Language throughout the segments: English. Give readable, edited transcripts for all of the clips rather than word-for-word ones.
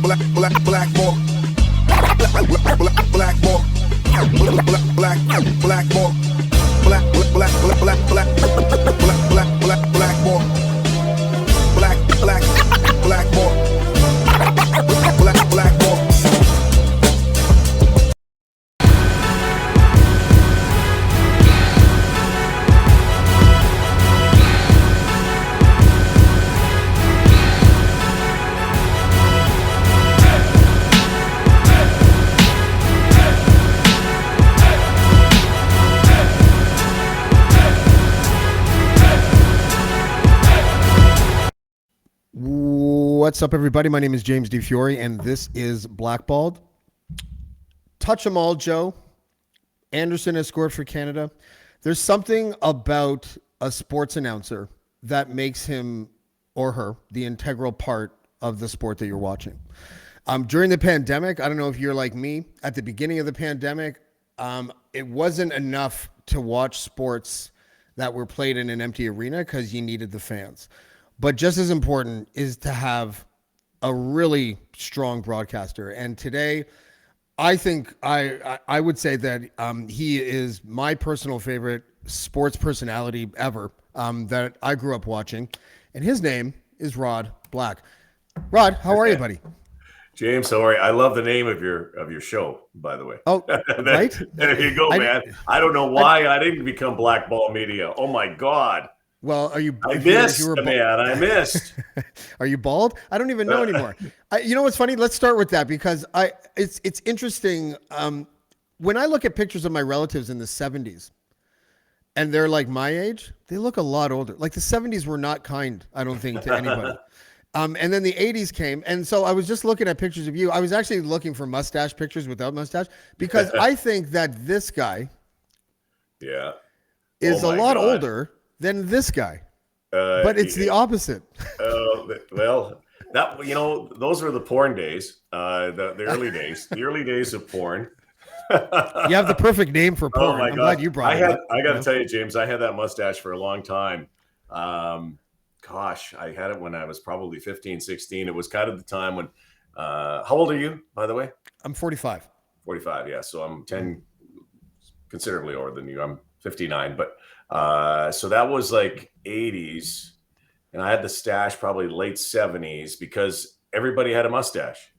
Blackballed. What's up, everybody? My name is James D. Fiore, and this is Blackballed. Touch them all, Joe. Anderson has scored for Canada. There's something about a sports announcer that makes him or her the integral part of the sport that you're watching. During the pandemic, I don't know if you're like me, at the beginning of the pandemic, it wasn't enough to watch sports that were played in an empty arena because you needed the fans. But just as important is to have a really strong broadcaster. And today, I think I would say that he is my personal favorite sports personality ever that I grew up watching. And his name is Rod Black. Rod, how are you, buddy? James, sorry, I love the name of your show, by the way. Oh, right? There you go, man. I don't know why I didn't become Blackball Media. Oh, my God. Well, are you? I missed, man. I missed. Are you bald? I don't even know anymore. You know what's funny? Let's start with that because it's interesting. When I look at pictures of my relatives in the 70s, and they're like my age, they look a lot older. Like the 70s were not kind, I don't think, to anybody. And then the 80s came, and so I was just looking at pictures of you. I was actually looking for mustache pictures without mustache because I think that this guy, is a lot older than this guy, but it's the opposite. Well, that those were the porn days, the early days, the early days of porn. You have the perfect name for porn. I'm glad you brought it up. I got to tell you, James, I had that mustache for a long time. Gosh, I had it when I was probably 15, 16. It was kind of the time when. How old are you, by the way? I'm 45. 45, yeah. So I'm 10, considerably older than you. I'm 59, but. So that was like 80s, and I had the stash probably late 70s because everybody had a mustache.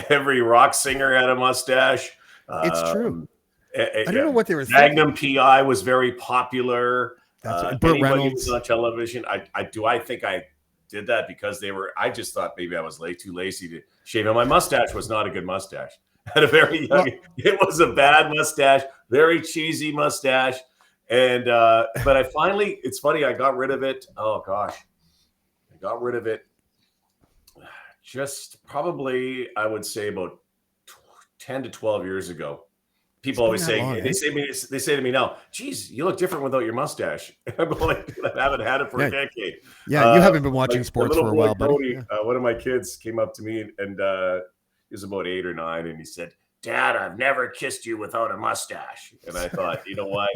Every rock singer had a mustache. It's true. I don't know what they were Magnum PI was very popular. Burt Reynolds was on television. I think I did that because they were. I just thought maybe I was too lazy to shave, and my mustache was not a good mustache. At a very young, it was a bad mustache, very cheesy mustache, and but I finally, it's funny, I got rid of it. Oh gosh, I got rid of it. Just probably, I would say about 10 to 12 years ago. People always say, they say to me now, "Geez, you look different without your mustache." I'm going, I haven't had it for a decade. Yeah, you haven't been watching sports for a while, buddy. One of my kids came up to me and. He was about 8 or 9, and he said, "Dad, I've never kissed you without a mustache." And I thought, you know what?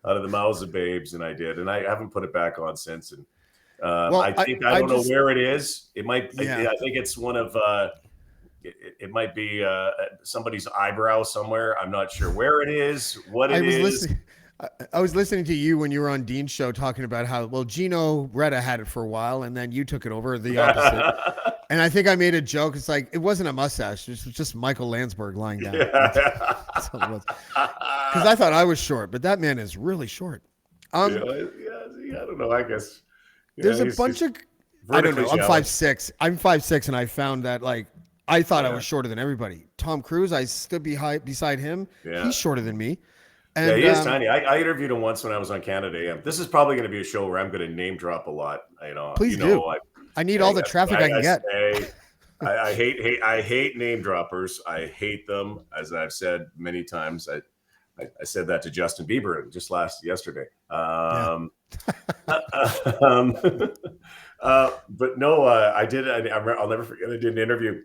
Out of the mouths of babes, and I did, and I haven't put it back on since. And I don't know where it is. It might. I think it's one of. It might be somebody's eyebrow somewhere. I'm not sure where it is. I was listening to you when you were on Dean's show talking about how, Gino Retta had it for a while and then you took it over, the opposite. And I think I made a joke. It's like, it wasn't a mustache. It was just Michael Landsberg lying down. That's what it was. Because I thought I was short, but that man is really short. I don't know. I guess. There's a bunch of, I don't know. I'm 5'6". I'm 5'6", and I found that I thought I was shorter than everybody. Tom Cruise, I stood beside him. Yeah. He's shorter than me. And, he is tiny. I interviewed him once when I was on Canada AM. This is probably going to be a show where I'm going to name drop a lot. Please do. I need all the traffic I can get. I hate name droppers. I hate them. As I've said many times, I said that to Justin Bieber just yesterday. But no, I did. I'll never forget. I did an interview.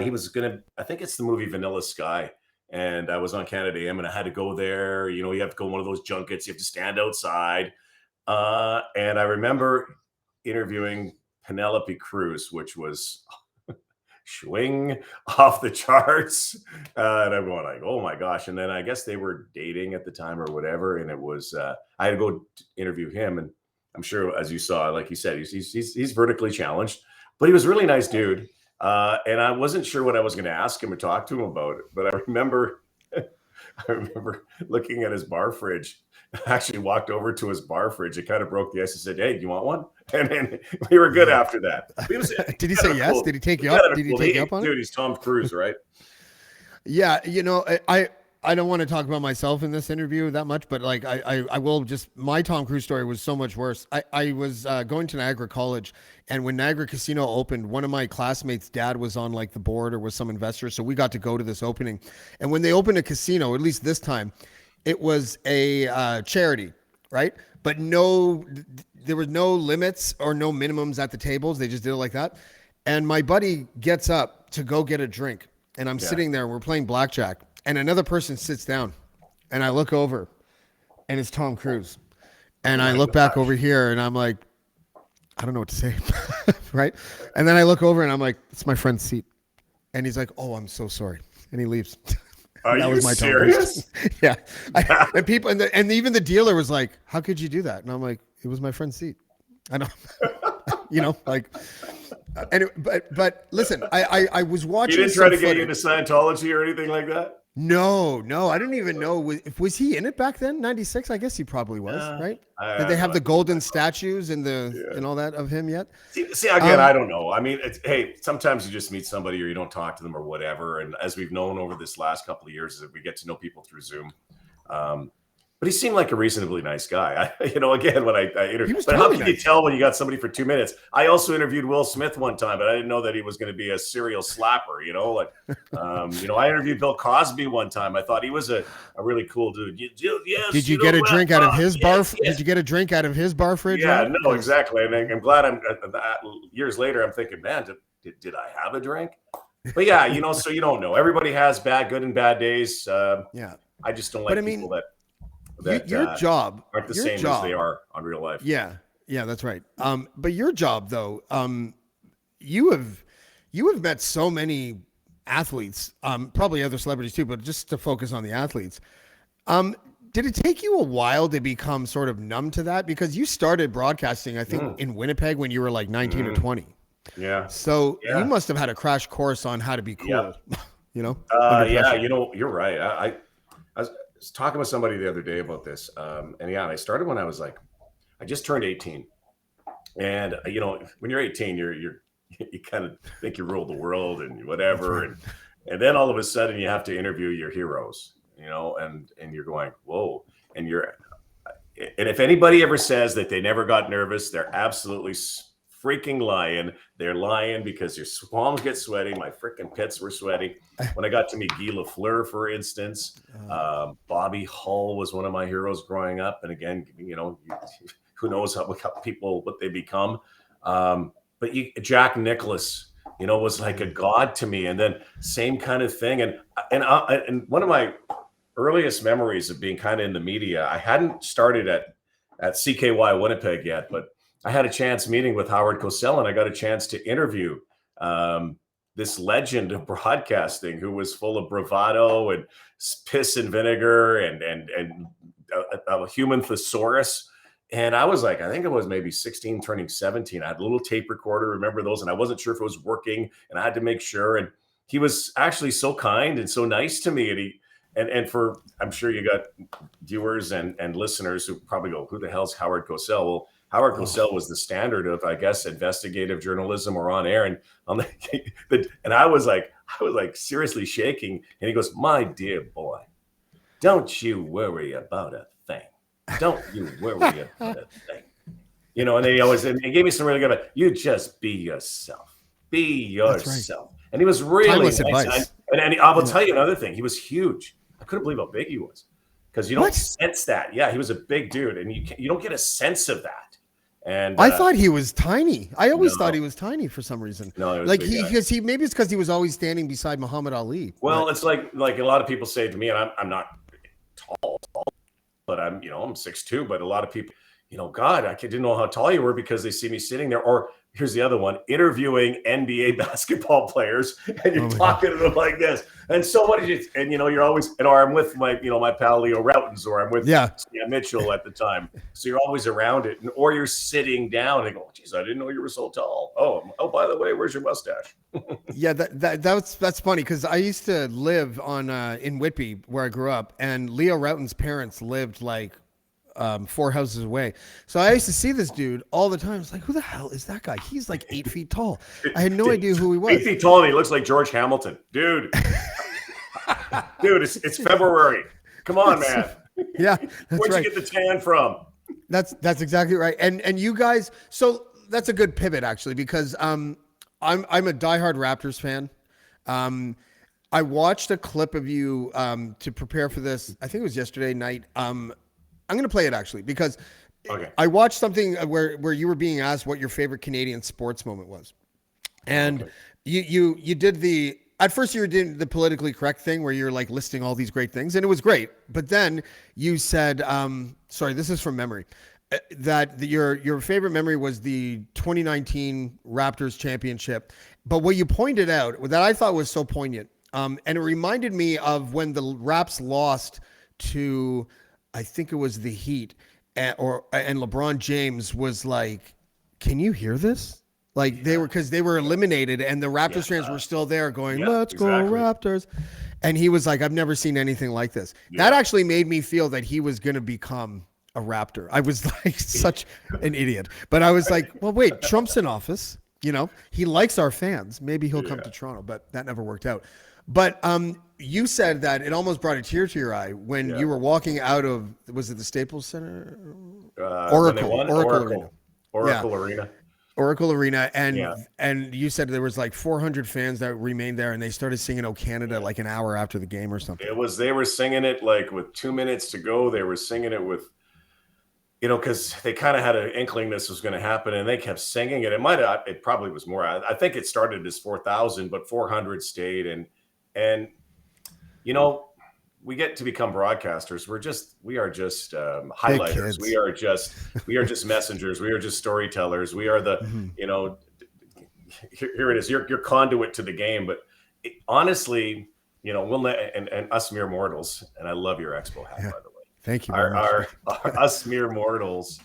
He was gonna. I think it's the movie Vanilla Sky. And I was on Canada AM, and I had to go there. You have to go on one of those junkets. You have to stand outside. And I remember interviewing Penelope Cruz, which was swing off the charts. And I'm going like, oh my gosh. And then I guess they were dating at the time or whatever. And it was, I had to go interview him. And I'm sure, as you saw, like you said, he's vertically challenged, but he was a really nice dude. And I wasn't sure what I was going to ask him or talk to him about it. But I remember looking at his bar fridge. I actually walked over to his bar fridge. It kind of broke the ice and said, hey, do you want one? And then we were good after that. Did he say yes? Cool. Did he take you up? Did he take you up on it? Dude, he's Tom Cruise, right? Yeah, I don't want to talk about myself in this interview that much, but like I will just, my Tom Cruise story was so much worse. I was going to Niagara College, and when Niagara Casino opened, one of my classmates' dad was on like the board or was some investor, so we got to go to this opening. And when they opened a casino, at least this time, it was a charity, right? But there were no limits or no minimums at the tables. They just did it like that. And my buddy gets up to go get a drink, and I'm sitting there and we're playing blackjack. And another person sits down, and I look over, and it's Tom Cruise. And I look back over here, and I'm like, I don't know what to say, right? And then I look over, and I'm like, it's my friend's seat. And he's like, oh, I'm so sorry. And he leaves. Are you serious? Yeah. And people, and even the dealer was like, how could you do that? And I'm like, it was my friend's seat. I know, like, and but listen, I was watching. You didn't try to get you into Scientology or anything like that? No, I didn't even know. Was he in it back then? 96? I guess he probably was, right? Did they have the golden statues and and all that of him yet? See again, I don't know. I mean, hey, sometimes you just meet somebody or you don't talk to them or whatever. And as we've known over this last couple of years, we get to know people through Zoom. But he seemed like a reasonably nice guy. Again, when I interviewed, but how can you tell when you got somebody for 2 minutes? I also interviewed Will Smith one time, but I didn't know that he was going to be a serial slapper. I interviewed Bill Cosby one time. I thought he was a really cool dude. Did you get a drink out of his bar? Did you get a drink out of his bar fridge? Yeah, no, exactly. And I'm glad years later, I'm thinking, man, did I have a drink? But yeah, so you don't know. Everybody has good and bad days. I just don't like people that your job aren't the same as they are on real life. Yeah, that's right. But your job though, you have met so many athletes, probably other celebrities too, but just to focus on the athletes. Did it take you a while to become sort of numb to that? Because you started broadcasting, I think, in Winnipeg when you were like 19 or 20. Yeah. So you must have had a crash course on how to be cool. You're right. I was talking with somebody the other day about this. And I started when I was like, I just turned 18. And, when you're 18, you kind of think you rule the world and whatever. Right. And then all of a sudden you have to interview your heroes, and you're going, whoa. And if anybody ever says that they never got nervous, they're absolutely freaking lying. They're lying because your palms get sweaty. My freaking pits were sweaty. When I got to meet Guy Lafleur, for instance, Bobby Hull was one of my heroes growing up. And again, who knows what they become. But Jack Nicklaus, was like a god to me. And then same kind of thing. And one of my earliest memories of being kind of in the media, I hadn't started at CKY Winnipeg yet, but I had a chance meeting with Howard Cosell, and I got a chance to interview this legend of broadcasting who was full of bravado and piss and vinegar and a human thesaurus. And I was like, I think I was maybe 16, turning 17. I had a little tape recorder, remember those? And I wasn't sure if it was working, and I had to make sure. And he was actually so kind and so nice to me. And I'm sure you got viewers and listeners who probably go, who the hell's Howard Cosell? Well, Howard Cosell was the standard of, I guess, investigative journalism or on air. And I was like seriously shaking. And he goes, my dear boy, don't you worry about a thing. Don't you worry about a thing. And he gave me some really good, you just be yourself. Be yourself. Right. And he was really nice. Advice. And I will tell you another thing. He was huge. I couldn't believe how big he was, because you don't sense that. Yeah, he was a big dude, and you don't get a sense of that. And I thought he was tiny. I always thought he was tiny for some reason. No, like maybe it's because he was always standing beside Muhammad Ali. Well, it's like a lot of people say to me, and I'm not tall, but I'm 6'2", but a lot of people, God, I didn't know how tall you were because they see me sitting there, or here's the other one, interviewing NBA basketball players, and you're talking to them like this. And so what did you, and you're always, or I'm with my, my pal Leo Routens, or I'm with Sam Mitchell at the time. So you're always around it. Or you're sitting down and go, geez, I didn't know you were so tall. Oh, by the way, where's your mustache? Yeah, that's funny because I used to live on in Whitby where I grew up, and Leo Routen's parents lived like 4 houses away. So I used to see this dude all the time. It's like, who the hell is that guy? He's like 8 feet tall. I had no idea who he was. 8 feet tall, and he looks like George Hamilton, dude. Dude, it's February. Come on, man. Yeah, that's where'd right. you get the tan from? That's exactly right. And you guys, so that's a good pivot actually, because I'm a diehard Raptors fan. I watched a clip of you to prepare for this. I think it was yesterday night. I'm going to play it actually because I watched something where you were being asked what your favorite Canadian sports moment was. And you did at first you were doing the politically correct thing where you're like listing all these great things, and it was great. But then you said, sorry, this is from memory, that your favorite memory was the 2019 Raptors championship. But what you pointed out that I thought was so poignant, and it reminded me of when the Raps lost to, I think it was the Heat, and LeBron James was like, "Can you hear this?" Like because they were eliminated, and the Raptors fans were still there going, "Let's go Raptors," and he was like, "I've never seen anything like this." Yeah. That actually made me feel that he was going to become a Raptor. I was like such an idiot, but I was like, "Well, wait, Trump's in office. He likes our fans. Maybe he'll come to Toronto," but that never worked out. But you said that it almost brought a tear to your eye when you were walking out of, was it the Staples Center? Oracle Arena. Oracle Arena, and you said there was like 400 fans that remained there, and they started singing "O Canada" like an hour after the game or something. They were singing it like with 2 minutes to go. They were singing it with, because they kind of had an inkling this was going to happen, and they kept singing it. It probably was more. I think it started as 4,000, but 400 stayed, and we get to become broadcasters. We are just highlighters. We are just messengers. We are just storytellers. We are the, here it is. Your conduit to the game. But honestly, we'll let, and us mere mortals. And I love your Expo hat, by the way. Thank you. Our us mere mortals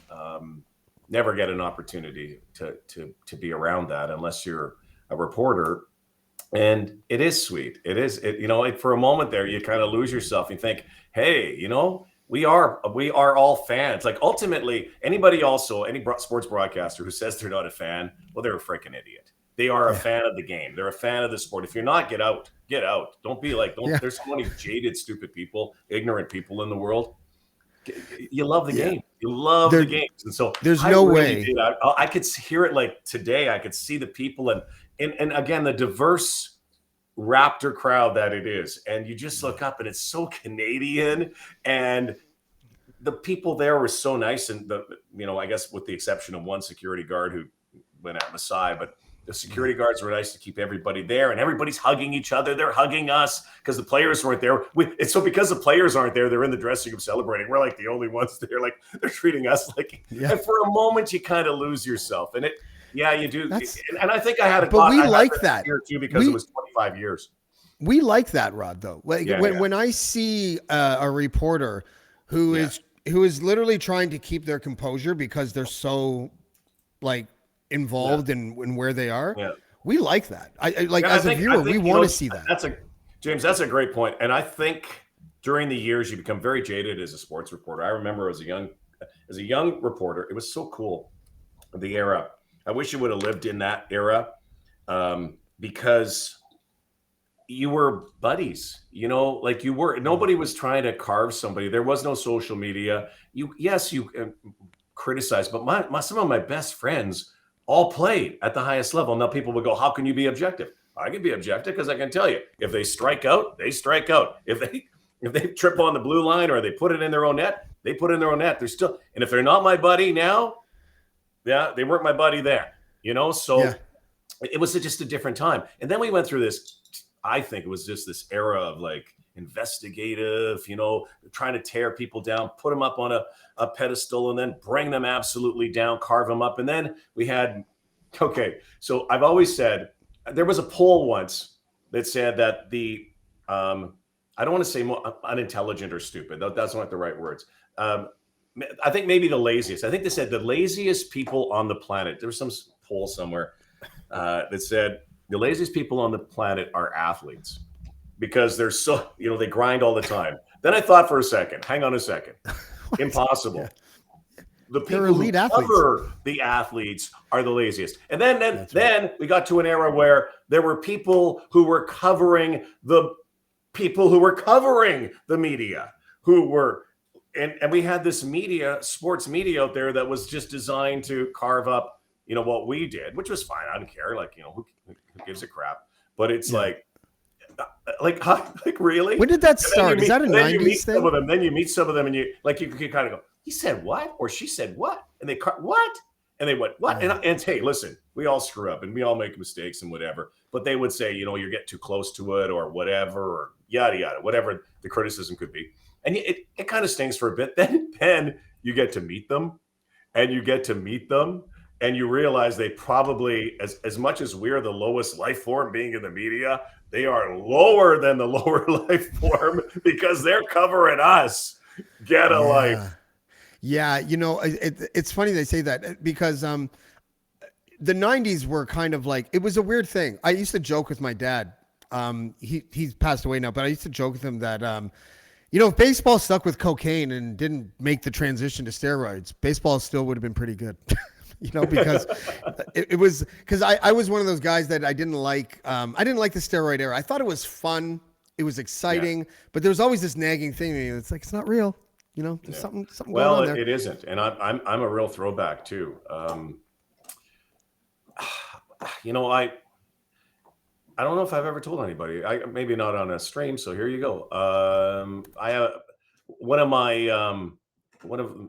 never get an opportunity to be around that unless you're a reporter. And it is sweet. It is, for a moment there, you kind of lose yourself. You think, hey, we are all fans. Like ultimately, any sports broadcaster who says they're not a fan, well, they're a freaking idiot. They are a fan of the game. They're a fan of the sport. If you're not, get out. Get out. Don't be like, there's so many jaded, stupid people, ignorant people in the world. You love the game. You love the games. And so there's no way. I could hear it like today. I could see the people and again, the diverse Raptor crowd that it is. And you just look up and it's so Canadian, and the people there were so nice. And I guess with the exception of one security guard who went out Masai, but the security guards were nice to keep everybody there, and everybody's hugging each other. They're hugging us because the players weren't there. So because the players aren't there, they're in the dressing room celebrating. We're like the only ones there. Like they're treating us like, and for a moment you kind of lose yourself. And you do. And I think I had but we like that here too, because it was 25 years. We like that, Rod, though. Like when I see a reporter who is literally trying to keep their composure because they're so like involved in where they are. Yeah. We like that. As a viewer, we want to see that. James, that's a great point. And I think during the years you become very jaded as a sports reporter. I remember as a young reporter, it was so cool. The era. I wish you would have lived in that era, because you were buddies, like you were, nobody was trying to carve somebody. There was no social media. You criticized, but some of my best friends all played at the highest level. Now people would go, how can you be objective? I can be objective because I can tell you, if they strike out, they strike out. If they trip on the blue line or they put it in their own net, they put it in their own net. They're still, and if they're not my buddy now, they weren't my buddy there, so it was just a different time. And then we went through this, I think it was just this era of like investigative, trying to tear people down, put them up on a pedestal, and then bring them absolutely down, carve them up. And then we had Okay, so I've always said there was a poll once that said that I don't want to say more unintelligent or stupid. That's not the right words. Um, I think maybe the laziest. I think they said the laziest people on the planet. There was some poll somewhere that said the laziest people on the planet are athletes because they're so, they grind all the time. Then I thought for a second, hang on a second, impossible. Yeah. The They're people who elite athletes. cover the athletes are the laziest. And then we got to an era where there were people who were covering the people who were covering the media, and we had this sports media out there that was just designed to carve up, what we did, which was fine. I don't care. Like, who gives a crap? But it's like really? When did that start? Is that a 90s thing? Then you meet some of them and you kind of go, he said what? Or she said what? And they what? And they went, what? And hey, listen, we all screw up and we all make mistakes and whatever. But they would say, you're getting too close to it or whatever, or yada, yada, whatever the criticism could be. And it kind of stings for a bit. Then you get to meet them and you realize they probably, as much as we're the lowest life form being in the media, they are lower than the lower life form because they're covering us. Get a life. Yeah, it's funny they say that because the 90s were kind of like, it was a weird thing. I used to joke with my dad. He's passed away now, but I used to joke with him that, if baseball stuck with cocaine and didn't make the transition to steroids, baseball still would have been pretty good. Because it was because I was one of those guys that I didn't like the steroid era. I thought it was fun. It was exciting, but there was always this nagging thing. It's like, it's not real. There's something going on there. It isn't. And I'm a real throwback too. I don't know if I've ever told anybody. Maybe not on a stream. So here you go. I have one of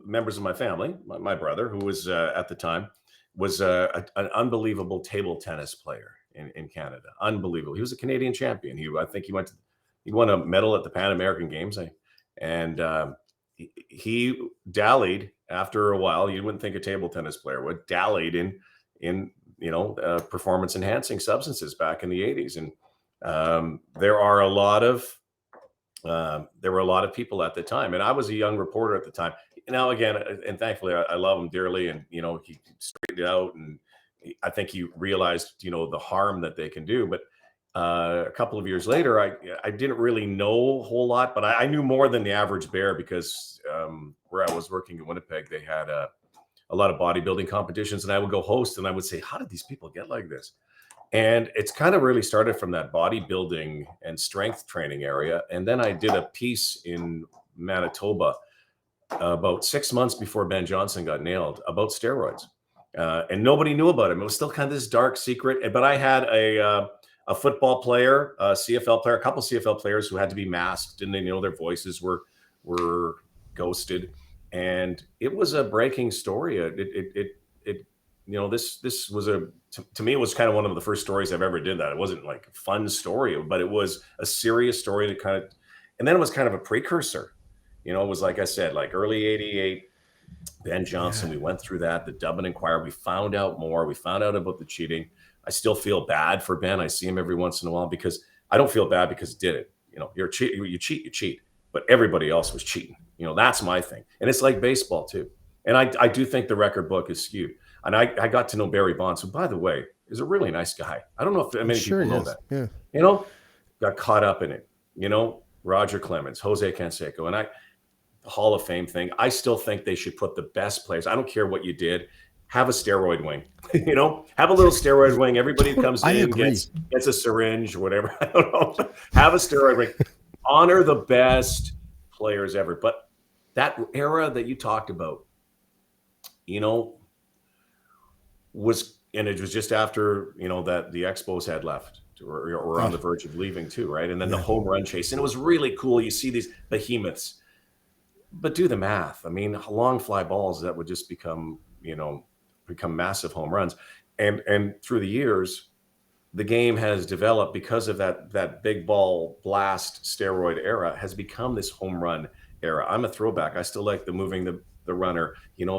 members of my family, my brother, who was at the time was an unbelievable table tennis player in Canada. Unbelievable. He was a Canadian champion. I think he won a medal at the Pan American Games. He dallied after a while. You wouldn't think a table tennis player would dallied in performance enhancing substances back in the 80s. And there were a lot of people at the time. And I was a young reporter at the time. Now, again, and thankfully I love him dearly. And, he straightened it out. And I think he realized, the harm that they can do. But a couple of years later, I didn't really know a whole lot, but I knew more than the average bear because where I was working in Winnipeg, they had a lot of bodybuilding competitions, and I would go host and I would say, how did these people get like this? And it's kind of really started from that bodybuilding and strength training area. And then I did a piece in Manitoba about 6 months before Ben Johnson got nailed about steroids. And nobody knew about him. It was still kind of this dark secret. But I had a football player, a CFL player, a couple CFL players who had to be masked, and their voices were ghosted. And it was a breaking story. This was to me, it was kind of one of the first stories I've ever did that. It wasn't like a fun story, but it was a serious story and then it was kind of a precursor. It was, like I said, like early 88, Ben Johnson, we went through that, the Dublin Inquirer, we found out more. We found out about the cheating. I still feel bad for Ben. I see him every once in a while because I don't feel bad because he did it. You cheat, but everybody else was cheating. That's my thing. And it's like baseball too. And I do think the record book is skewed. And I got to know Barry Bonds, who, by the way, is a really nice guy. I don't know if many people know that. Yeah. Got caught up in it. Roger Clemens, Jose Canseco, and the Hall of Fame thing. I still think they should put the best players. I don't care what you did. Have a steroid wing, have a little steroid wing. Everybody who comes in gets a syringe or whatever. I don't know. Have a steroid ring. Honor the best players ever. But that era that you talked about, and it was just after, that the Expos had left or on the verge of leaving too, right? And then the home run chase. And it was really cool. You see these behemoths, but do the math. I mean, long fly balls that would just become massive home runs. And through the years, the game has developed because of that big ball blast steroid era has become this home run era. I'm a throwback. I still like the moving the runner,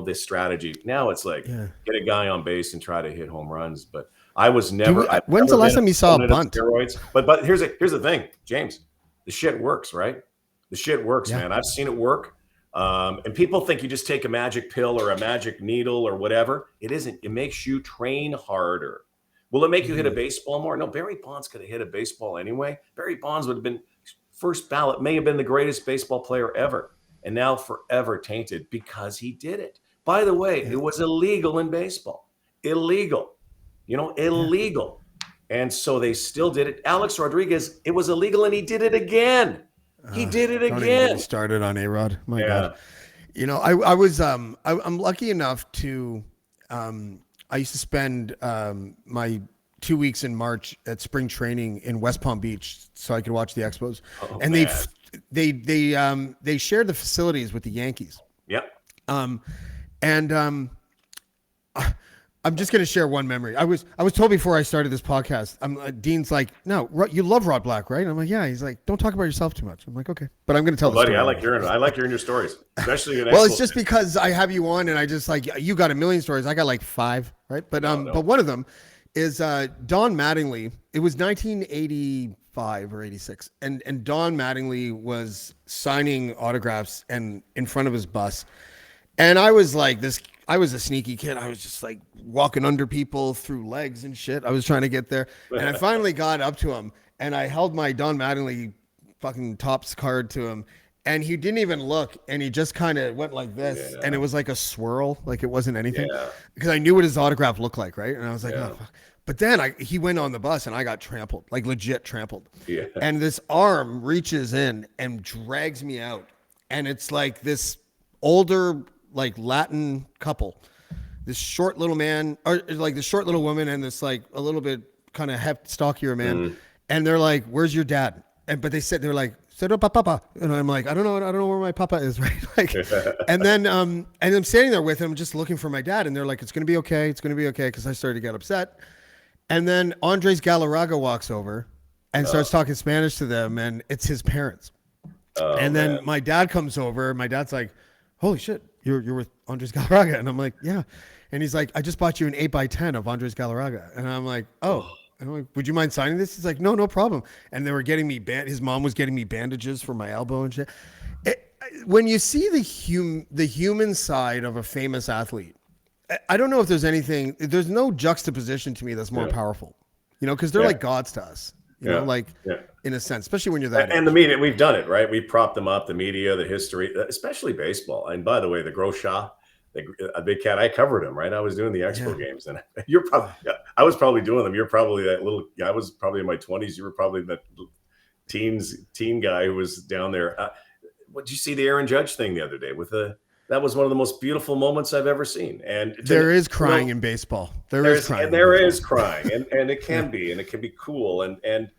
this strategy. Now it's like get a guy on base and try to hit home runs. But I've when's the never last been time you saw a proponent of bunt? steroids. But here's the thing, James, the shit works, right? The shit works, man. I've seen it work. And people think you just take a magic pill or a magic needle or whatever. It isn't. It makes you train harder. Will it make you hit a baseball more? No, Barry Bonds could have hit a baseball anyway. Barry Bonds would have been first ballot, may have been the greatest baseball player ever, and now forever tainted because he did it. By the way, it was illegal in baseball. Illegal. Illegal. And so they still did it. Alex Rodriguez, it was illegal and he did it again. He did it Don't again. even get me started on A-Rod. My God. I was I'm lucky enough to I used to spend my 2 weeks in March at spring training in West Palm Beach so I could watch the Expos. And they shared the facilities with the Yankees. Yep. I'm just going to share one memory. I was told before I started this podcast, Dean's like, no, you love Rod Black, right? I'm like, yeah. He's like, don't talk about yourself too much. I'm like, okay, but I'm going to tell the buddy, story. I like hearing your stories, especially well, it's just because I have you on and I just like, you got a million stories. I got like 5, right? But, but one of them is Don Mattingly. It was 1985 or 86. And Don Mattingly was signing autographs and in front of his bus. And I was like I was a sneaky kid. I was just like walking under people through legs and shit. I was trying to get there. And I finally got up to him and I held my Don Mattingly fucking Topps card to him. And he didn't even look. And he just kind of went like this. And it was like a swirl. Like it wasn't anything. Because I knew what his autograph looked like, right? And I was like, oh, fuck. But then he went on the bus and I got trampled, like legit trampled. Yeah. And this arm reaches in and drags me out. And it's like this older, like Latin couple, this short little man, or like this short little woman, and this like a little bit kind of stockier man, and they're like, "Where's your dad?" They're like, "Said papa," and I'm like, "I don't know where my papa is," right? Like, and I'm standing there with him, just looking for my dad, and they're like, "It's gonna be okay, because I started to get upset, and then Andres Galarraga walks over and starts talking Spanish to them, and it's his parents, and then my dad comes over, my dad's like, "Holy shit. You're with Andres Galarraga," and I'm like, "Yeah," and he's like, "I just bought you an 8x10 of Andres Galarraga," and I'm like, "Oh," and I'm like, "Would you mind signing this?" He's like, "No problem." And they were getting me his mom was getting me bandages for my elbow and shit. When you see the human side of a famous athlete, I don't know if there's no juxtaposition to me that's more powerful, because they're like gods to us. In a sense, especially when you're that and the media, we've done it, right? We've propped them up, the media, the history, especially baseball. And by the way, the Gros Shaw, a big cat, I covered him, right? I was doing the Expo games, and I was probably doing them. You're probably that little, I was probably in my 20s. You were probably that teen guy who was down there. What did you see the Aaron Judge thing the other day that was one of the most beautiful moments I've ever seen. And there is crying in baseball. There is crying, and it can be, and it can be cool. And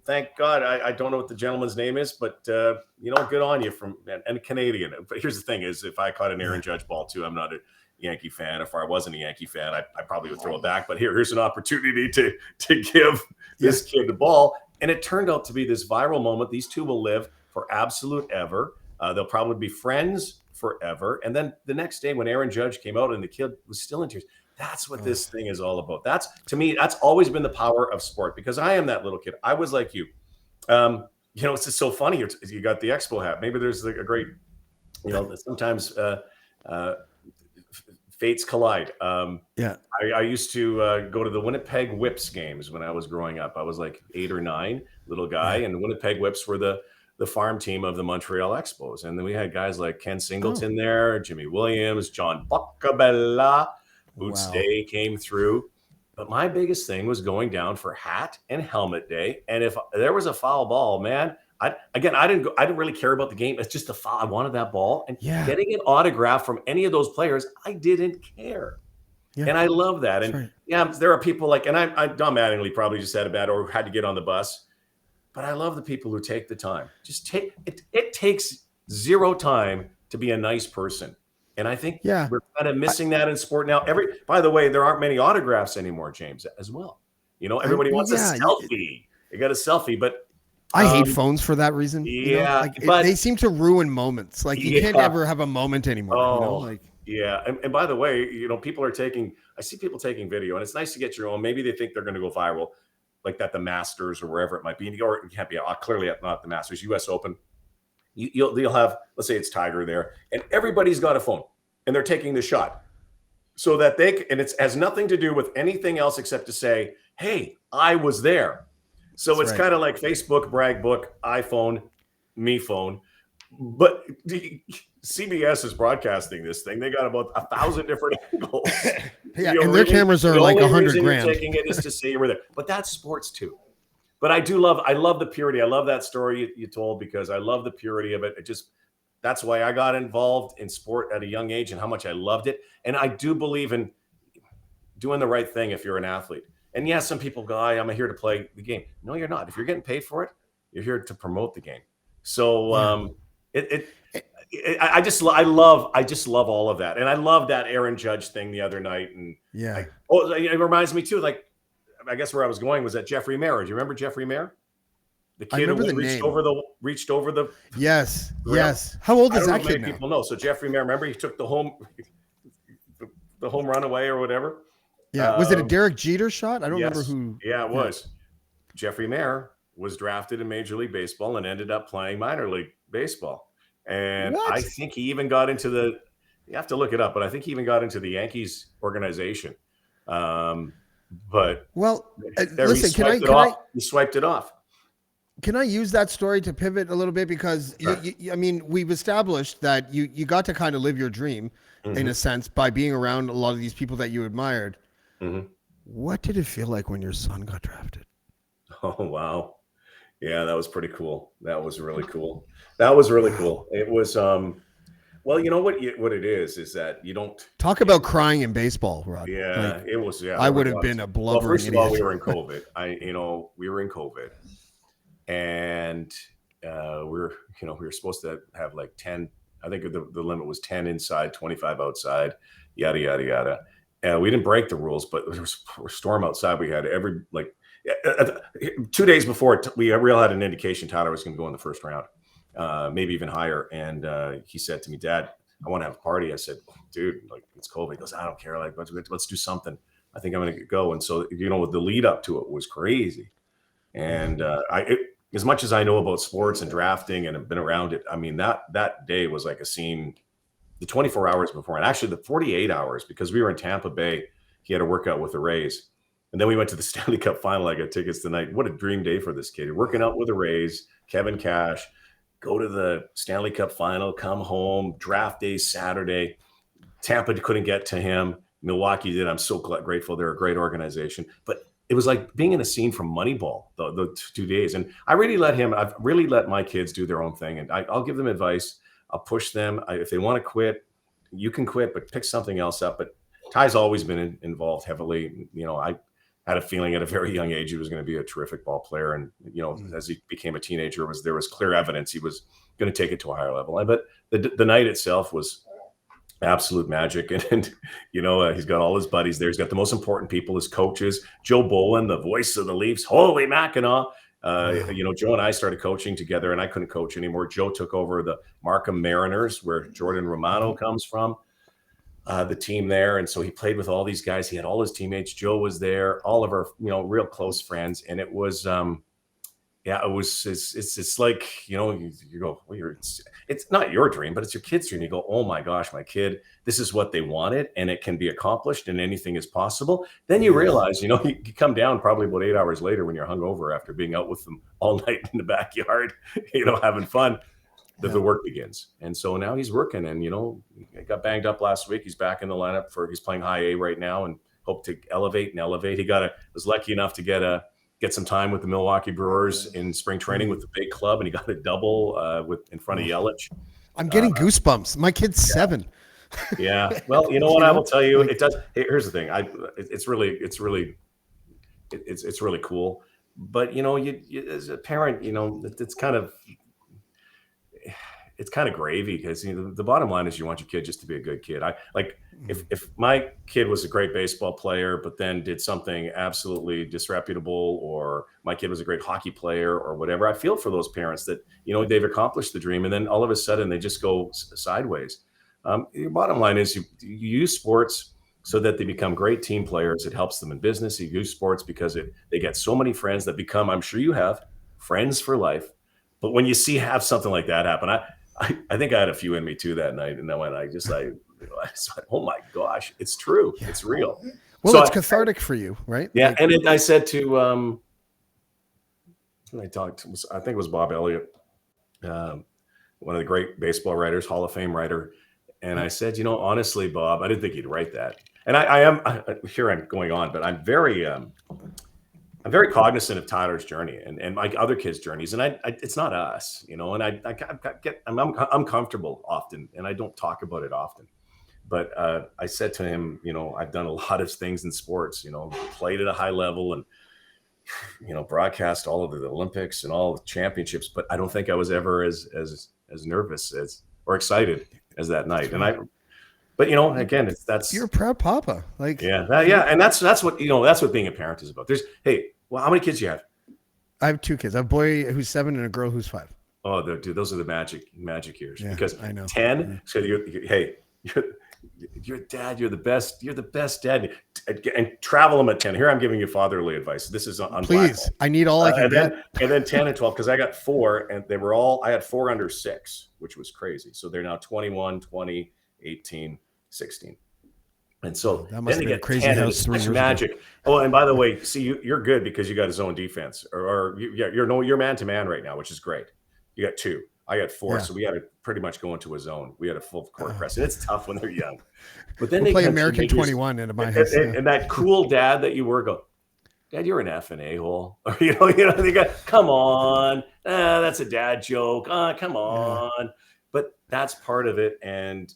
thank God, I don't know what the gentleman's name is, but good on you and Canadian. But here's the thing: is if I caught an Aaron Judge ball too, I'm not a Yankee fan. If I wasn't a Yankee fan, I probably would throw it back. But here's an opportunity to give this kid the ball, and it turned out to be this viral moment. These two will live for absolute ever. They'll probably be friends forever. And then the next day when Aaron Judge came out and the kid was still in tears, that's what this thing is all about. To me, that's always been the power of sport, because I am that little kid. I was like you. It's just so funny. You got the Expo hat. Maybe there's a great, sometimes fates collide. I used to go to the Winnipeg Whips games when I was growing up. I was like 8 or 9, little guy, and the Winnipeg Whips were the farm team of the Montreal Expos. And then we had guys like Ken Singleton there, Jimmy Williams, John Boccabella, Boots Day came through. But my biggest thing was going down for hat and helmet day. And if there was a foul ball, man, I didn't really care about the game. It's just a foul. I wanted that ball. And getting an autograph from any of those players, I didn't care. Yeah. And I love that. And there are people like, and Don Mattingly probably just had a bad or had to get on the bus. But I love the people who take the time. Just take it. It takes zero time to be a nice person. And I think we're kind of missing that in sport now. By the way, there aren't many autographs anymore, James, as well. Everybody wants a selfie. They got a selfie, but I hate phones for that reason. Yeah, They seem to ruin moments. Like you can't ever have a moment anymore. Oh, yeah. And by the way, I see people taking video, and it's nice to get your own. Maybe they think they're going to go viral, like at the Masters or wherever it might be. Or it can't be clearly not the Masters, U.S. Open. You'll have, let's say it's Tiger there, and everybody's got a phone, and they're taking the shot, so that and it has nothing to do with anything else except to say, "Hey, I was there." So it's kind of like Facebook, brag book, iPhone, me phone. But CBS is broadcasting this thing. They got about 1,000 different angles. Yeah, and their cameras are like 100 grand. You're taking it is to say you were there. But that's sports too. But I love the purity. I love that story you told, because I love the purity of it. That's why I got involved in sport at a young age and how much I loved it. And I do believe in doing the right thing if you're an athlete. And yes, some people go, I'm here to play the game. No, you're not. If you're getting paid for it, you're here to promote the game. So I just love all of that. And I love that Aaron Judge thing the other night. And it reminds me too, like, I guess where I was going was at Jeffrey Mayer. Do you remember Jeffrey Mayer? The kid who reached over the Yes. How old is that kid now? People know. So Jeffrey Mayer, remember he took the home run away or whatever. Yeah. Was it a Derek Jeter shot? I don't remember who. Yeah, it was. Jeffrey Mayer was drafted in Major League Baseball and ended up playing minor league baseball. And I think he even got into you have to look it up, but I think he even got into the Yankees organization. But listen, he swiped it off. Can I use that story to pivot a little bit? Because I mean, we've established that you got to kind of live your dream in a sense by being around a lot of these people that you admired. Mm-hmm. What did it feel like when your son got drafted? Oh, wow. Yeah, that was pretty cool. That was really cool. It was, well, you know what it is that you don't talk about crying in baseball, Rod. Yeah, it was. Yeah, I would have been a blubbering. Well, first of all, we were in COVID. We were in COVID, and we were supposed to have like 10. I think the limit was 10 inside, 25 outside, yada yada yada. And we didn't break the rules, but there was a storm outside. We had 2 days before we really had an indication Tyler was going to go in the first round. Maybe even higher. And he said to me, "Dad, I want to have a party." I said, "Dude, like, it's COVID." He goes, "I don't care. Like, let's do something. I think I'm going to go." And so, the lead up to it was crazy. And as much as I know about sports and drafting and have been around it, I mean, that day was like a scene. The 24 hours before, and actually the 48 hours, because we were in Tampa Bay. He had a workout with the Rays. And then we went to the Stanley Cup final. I got tickets tonight. What a dream day for this kid. You're working out with the Rays, Kevin Cash. Go to the Stanley Cup final, come home, draft day Saturday. Tampa couldn't get to him. Milwaukee did. I'm so grateful. They're a great organization. But it was like being in a scene from Moneyball, the 2 days. And I've really let my kids do their own thing. And I'll give them advice. I'll push them. If they want to quit, you can quit, but pick something else up. But Ty's always been involved heavily. I had a feeling at a very young age he was going to be a terrific ball player. And, as he became a teenager, there was clear evidence he was going to take it to a higher level. But the night itself was absolute magic. And he's got all his buddies there. He's got the most important people, his coaches, Joe Bowen, the voice of the Leafs. Holy Mackinac. Joe and I started coaching together, and I couldn't coach anymore. Joe took over the Markham Mariners, where Jordan Romano comes from. The team there. And so he played with all these guys. He had all his teammates. Joe was there, all of our, real close friends. And it was, it's like, you go, well, it's not your dream, but it's your kid's dream. You go, oh my gosh, my kid, this is what they wanted, and it can be accomplished, and anything is possible. Then you realize, you come down probably about 8 hours later when you're hungover after being out with them all night in the backyard, having fun. The work begins. And so now he's working, and, he got banged up last week. He's back in the lineup he's playing high A right now, and hope to elevate. He was lucky enough to get some time with the Milwaukee Brewers in spring training with the big club, and he got a double in front of Yelich. I'm getting goosebumps. My kid's 7. Yeah. Well, you know what? I will tell you, it does. Here's the thing. It's really cool. But, you as a parent, it's kind of, it's kind of gravy because the bottom line is you want your kid just to be a good kid. I like if my kid was a great baseball player, but then did something absolutely disreputable, or my kid was a great hockey player or whatever, I feel for those parents that, they've accomplished the dream and then all of a sudden they just go sideways. The bottom line is you use sports so that they become great team players. It helps them in business. You use sports because they get so many friends that become, I'm sure you have, friends for life. But when you have something like that happen, I think I had a few in me too that night. And then when I just oh my gosh, it's true. Yeah. It's real. Well, so it's cathartic for you, right? Yeah. And I said to, I think it was Bob Elliott, one of the great baseball writers, Hall of Fame writer. And I said, honestly, Bob, I didn't think he'd write that. And here I'm going on, but I'm very cognizant of Tyler's journey and my other kids' journeys. And it's not us, and I'm comfortable often, and I don't talk about it often. But I said to him, I've done a lot of things in sports, played at a high level and, broadcast all of the Olympics and all the championships, but I don't think I was ever as nervous or excited as that night. And but again, you're a proud papa. Like, and that's what that's what being a parent is about. Well, how many kids do you have? I have 2 kids. I have a boy who's 7 and a girl who's 5. Oh, dude, those are the magic years. Yeah, because I know. 10. Yeah. So you're dad. You're the best. You're the best dad. And travel them at 10. Here I'm giving you fatherly advice. This is on please. Blackballed. I need all I can get. And then 10 and 12 because I got 4, and I had 4 under 6, which was crazy. So they're now 21, 20, 18, 16. And so that must then have they been get crazy 10, house 3 it's years magic. ago. Oh, and by the way, see, you're good because you got a zone defense, you're man to man right now, which is great. You got 2. I got 4, so we had to pretty much go into a zone. We had a full court press, and it's tough when they're young. But then we'll they play American 21 into my house, and that cool dad that you were, go, Dad, you're an effing a-hole. Or they got, come on, that's a dad joke. Come on. Yeah. But that's part of it, and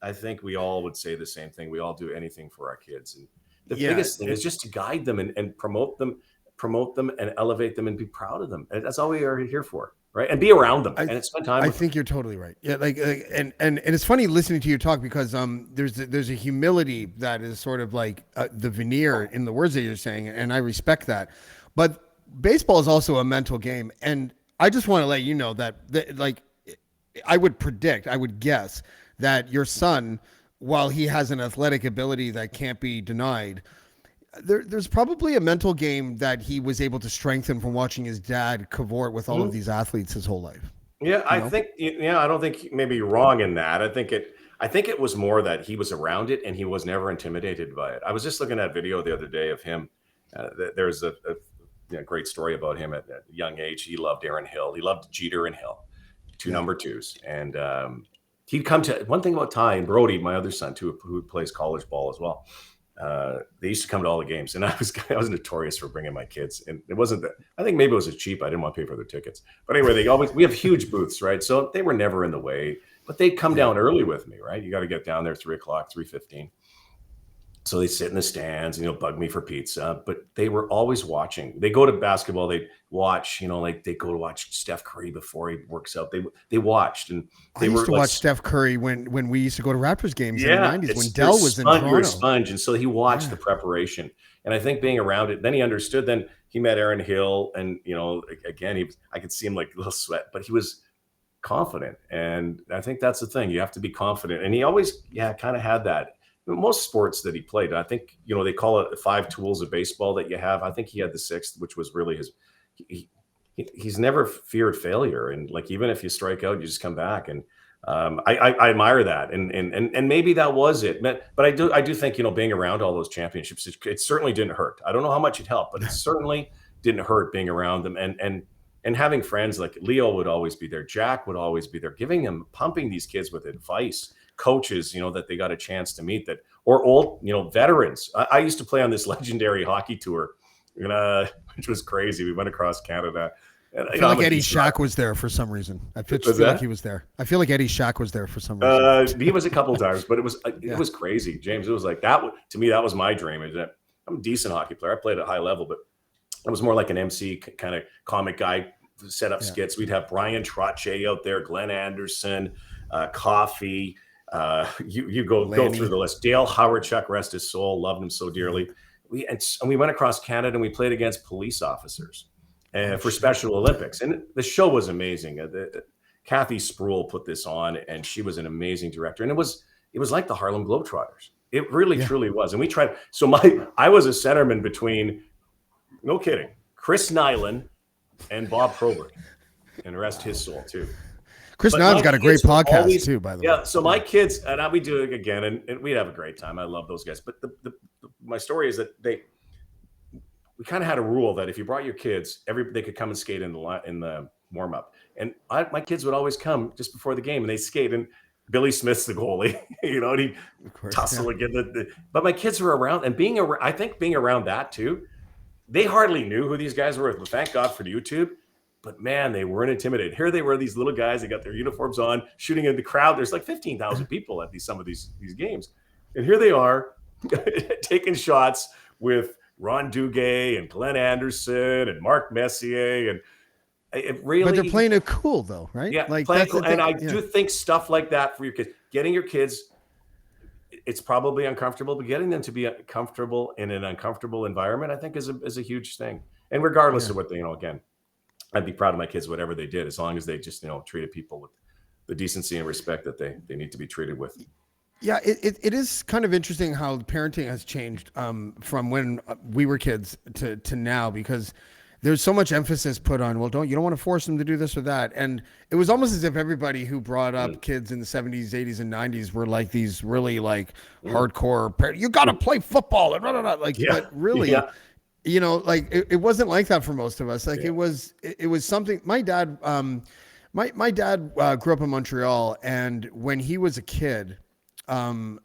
I think we all would say the same thing. We all do anything for our kids, and the biggest thing is just to guide them and promote them and elevate them and be proud of them. And that's all we are here for. Right. And be around them and spend time. I think you're totally right. Yeah. And it's funny listening to you talk because there's a humility that is sort of like the veneer in the words that you're saying. And I respect that. But baseball is also a mental game. And I just want to let you know that I would guess that your son, while he has an athletic ability that can't be denied, there's probably a mental game that he was able to strengthen from watching his dad cavort with all of these athletes his whole life. Yeah, I think. I don't think maybe you're wrong in that. I think it was more that he was around it and he was never intimidated by it. I was just looking at a video the other day of him. There's a great story about him at a young age. He loved Aaron Hill. He loved Jeter and Hill, 2 number 2s, and he'd come to one thing about Ty and Brody, my other son too, who plays college ball as well. They used to come to all the games, and I was notorious for bringing my kids. And it wasn't that, I think maybe it was as cheap. I didn't want to pay for their tickets, but anyway, we have huge booths, right? So they were never in the way, but they'd come down early with me, right? You got to get down there 3:00, 3:15. So they sit in the stands and bug me for pizza, but they were always watching. They go to basketball, they watch, like they go to watch Steph Curry before he works out. They watched, and they used to watch Steph Curry when we used to go to Raptors games in the 90s when Dell was in Toronto. You're a sponge, and so he watched the preparation. And I think being around it, then he understood. Then he met Aaron Hill, and again, I could see him like a little sweat, but he was confident, and I think that's the thing. You have to be confident, and he always, kind of had that. Most sports that he played, I think, they call it the 5 tools of baseball that you have. I think he had the 6th, which was really his. He's never feared failure, and like even if you strike out, you just come back. And I admire that, and maybe that was it. But I do think being around all those championships, it certainly didn't hurt. I don't know how much it helped, but it certainly didn't hurt being around them and having friends like Leo would always be there. Jack would always be there, pumping these kids with advice. Coaches, that they got a chance to meet or old, veterans. I used to play on this legendary hockey tour, which was crazy. We went across Canada. And, I feel like Eddie Shack was there for some reason. I feel like he was there. I feel like Eddie Shack was there for some reason. He was a couple of times, but it was crazy, James. It was like that. To me, that was my dream. I'm a decent hockey player. I played at a high level, but I was more like an MC kind of comic guy set up skits. We'd have Brian Trotche out there, Glenn Anderson, Coffee. You go through the list. Dale Howard, Chuck, rest his soul, loved him so dearly. We went across Canada and we played against police officers for Special Olympics, and the show was amazing. Kathy Spruill put this on, and she was an amazing director, and it was like the Harlem Globetrotters. It really, truly was. And we tried. So I was a centerman between, no kidding, Chris Nyland and Bob Probert, and rest his soul too. Chris Nyland's got a great podcast too, by the way. Yeah. So my kids, and we do it again, and we'd have a great time. I love those guys. But my story is that we kind of had a rule that if you brought your kids, they could come and skate in the warm up. And my kids would always come just before the game, and they skate. And Billy Smith's the goalie, and he'd tussle again. But my kids were around, and I think being around that too, they hardly knew who these guys were. But thank God for the YouTube. But man, they weren't intimidated. Here they were, these little guys. They got their uniforms on, shooting in the crowd. There's like 15,000 people at some of these games, and here they are taking shots with Ron Duguay and Glenn Anderson and Mark Messier, and it really. But they're playing it cool, though, right? Yeah, playing cool. And I do think stuff like that for your kids, getting your kids. It's probably uncomfortable, but getting them to be comfortable in an uncomfortable environment, I think, is a huge thing. And regardless of what they, again, I'd be proud of my kids, whatever they did, as long as they just, treated people with the decency and respect that they need to be treated with. Yeah, it is kind of interesting how parenting has changed from when we were kids to now, because there's so much emphasis put on, you don't want to force them to do this or that. And it was almost as if everybody who brought up kids in the 70s, 80s, and 90s were like these really hardcore, you got to play football and but really, it wasn't like that for most of us. It was something. My dad, my dad grew up in Montreal, and when he was a kid, Tommy,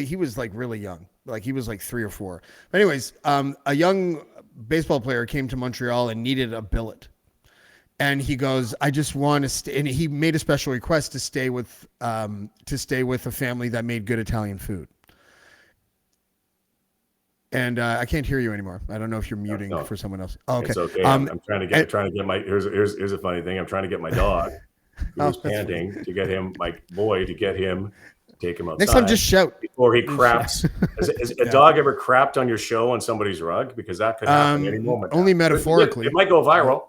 he was really young, he was 3 or 4. But anyways, a young baseball player came to Montreal and needed a billet, and he goes, "I just want to stay." And he made a special request to stay with a family that made good Italian food. And I can't hear you anymore. I don't know if you're muting for someone else. Oh, okay. It's okay. I'm trying to get my. Here's a funny thing. I'm trying to get my dog, who's panting, to get him, my boy, to get him. Take him outside. Next time, just shout before he craps. Has a dog ever crapped on your show on somebody's rug? Because that could happen any moment. Only metaphorically. It might go viral.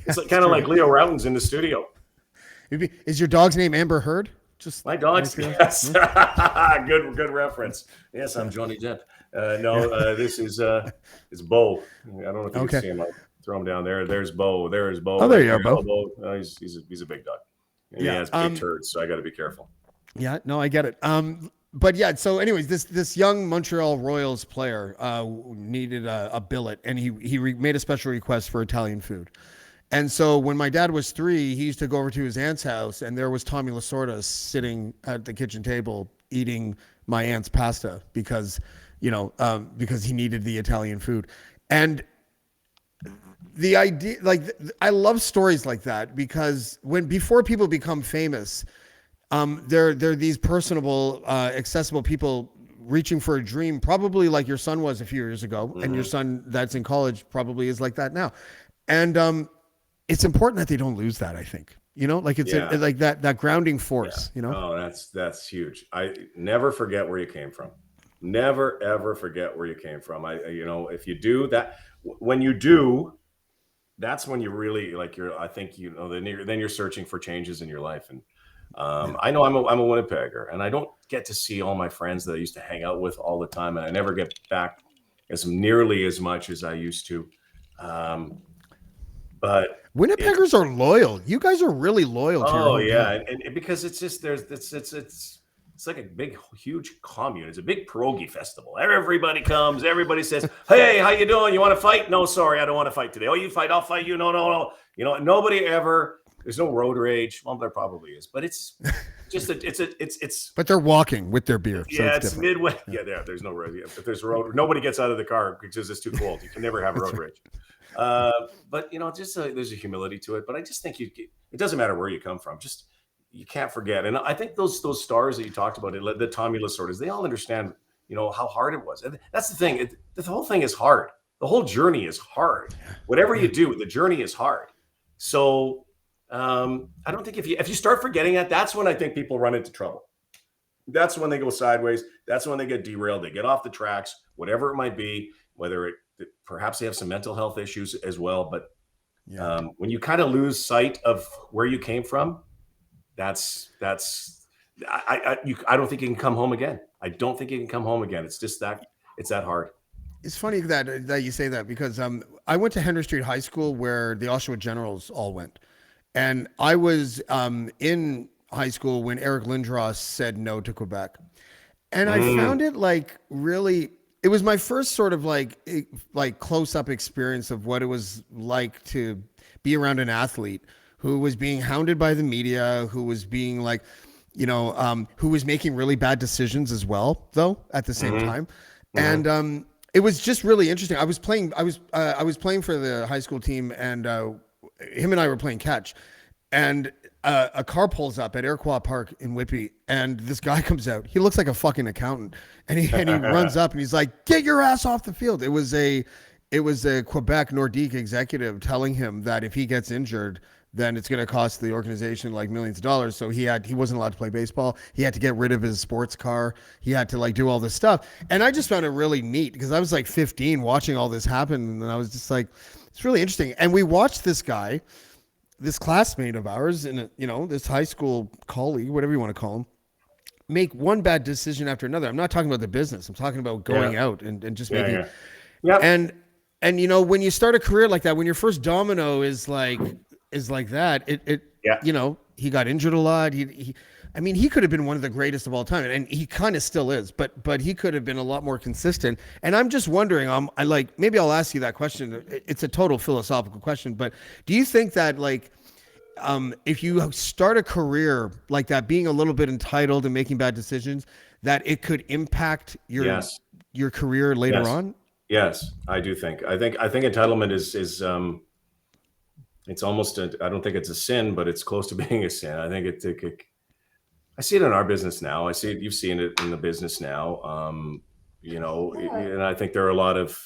It's kind of like Leo Routen's in the studio. Is your dog's name Amber Heard? Just my dog's. Yes. Good reference. Yes, I'm Johnny Depp. This is it's Bo. I don't know if you can see him. I'll throw him down there. There's Bo. There's Bo. Oh, there you are, Bo. He's a big dog. And he has big turds, so I got to be careful. Yeah, no, I get it. But yeah, so anyways, this young Montreal Royals player needed a billet, and he made a special request for Italian food. And so when my dad was 3, he used to go over to his aunt's house, and there was Tommy Lasorda sitting at the kitchen table eating my aunt's pasta because he needed the Italian food. And the idea, I love stories like that, because before people become famous, they're these personable, accessible people reaching for a dream, probably like your son was a few years ago, and your son that's in college probably is like that now. And it's important that they don't lose that, I think. That grounding force. Oh, that's huge. I never forget where you came from. Never ever forget where you came from. If you do that, when you do, that's when you really then you're searching for changes in your life. And I know I'm a Winnipegger, and I don't get to see all my friends that I used to hang out with all the time, and I never get back nearly as much as I used to. But Winnipeggers are loyal. You guys are really loyal to your yeah, and because it's just it's like a big, huge commune. It's a big pierogi festival. Everybody comes. Everybody says, "Hey, how you doing? You want to fight?" "No, sorry, I don't want to fight today." "Oh, you fight? I'll fight you." No. Nobody ever. There's no road rage. Well, there probably is, but it's just it's. But they're walking with their beer. Yeah, it's midway. Yeah, there's no road. If there's road, nobody gets out of the car because it's too cold. You can never have road rage. But there's a humility to it. But I just think it doesn't matter where you come from. Just you can't forget. And I think those stars that you talked about, the Tommy Lasordas, they all understand, how hard it was. And that's the thing. The whole thing is hard. the whole journey is hard. Whatever you do, the journey is hard. So I don't think if you start forgetting that, that's when I think people run into trouble. That's when they go sideways. That's when they get derailed. They get off the tracks, whatever it might be, whether perhaps they have some mental health issues as well. But when you kind of lose sight of where you came from, I don't think you can come home again. I don't think you can come home again. It's just it's that hard. It's funny that you say that because I went to Henry Street High School where the Oshawa Generals all went. And I was in high school when Eric Lindros said no to Quebec. And I found it it was my first sort of like close up experience of what it was like to be around an athlete who was being hounded by the media, who was being who was making really bad decisions as well, though, at the same time. And it was just really interesting. I was playing for the high school team, and him and I were playing catch, and a car pulls up at Iroquois Park in Whitby, and this guy comes out. He looks like a fucking accountant, and he runs up and he's like, "Get your ass off the field!" It was a Quebec Nordique executive telling him that if he gets injured, then it's going to cost the organization like millions of dollars. So he wasn't allowed to play baseball. He had to get rid of his sports car. He had to do all this stuff. And I just found it really neat because I was like 15 watching all this happen. And I was just like, it's really interesting. And we watched this guy, this classmate of ours, and this high school colleague, whatever you want to call him, make one bad decision after another. I'm not talking about the business. I'm talking about going out and just making. Yeah. And when you start a career like that, when your first domino is like that, he got injured a lot. He could have been one of the greatest of all time, and he kind of still is, but he could have been a lot more consistent. And I'm just wondering, maybe I'll ask you that question. It's a total philosophical question, but do you think that if you start a career like that, being a little bit entitled and making bad decisions, that it could impact your career later on? Yes, I do think. I think entitlement is it's almost I don't think it's a sin, but it's close to being a sin. I think I see it in our business now. I see it. You've seen it in the business now. And I think there are a lot of,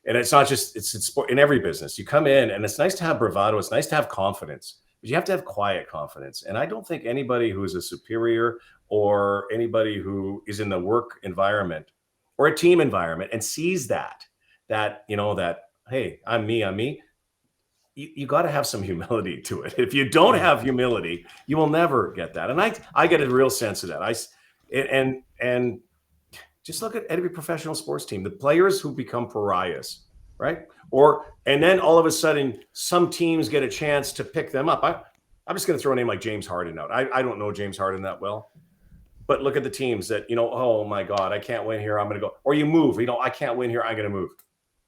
and it's not just, it's in sport, in every business. You come in and it's nice to have bravado. It's nice to have confidence, but you have to have quiet confidence. And I don't think anybody who is a superior or anybody who is in the work environment or a team environment and sees that, hey, I'm me. You got to have some humility to it. If you don't have humility, you will never get that. And I get a real sense of that. And just look at every professional sports team, the players who become pariahs, right? And then all of a sudden, some teams get a chance to pick them up. I'm just going to throw a name like James Harden out. I don't know James Harden that well, but look at the teams that, oh my God, I can't win here. I'm going to go. Or you move, I can't win here. I'm going to move.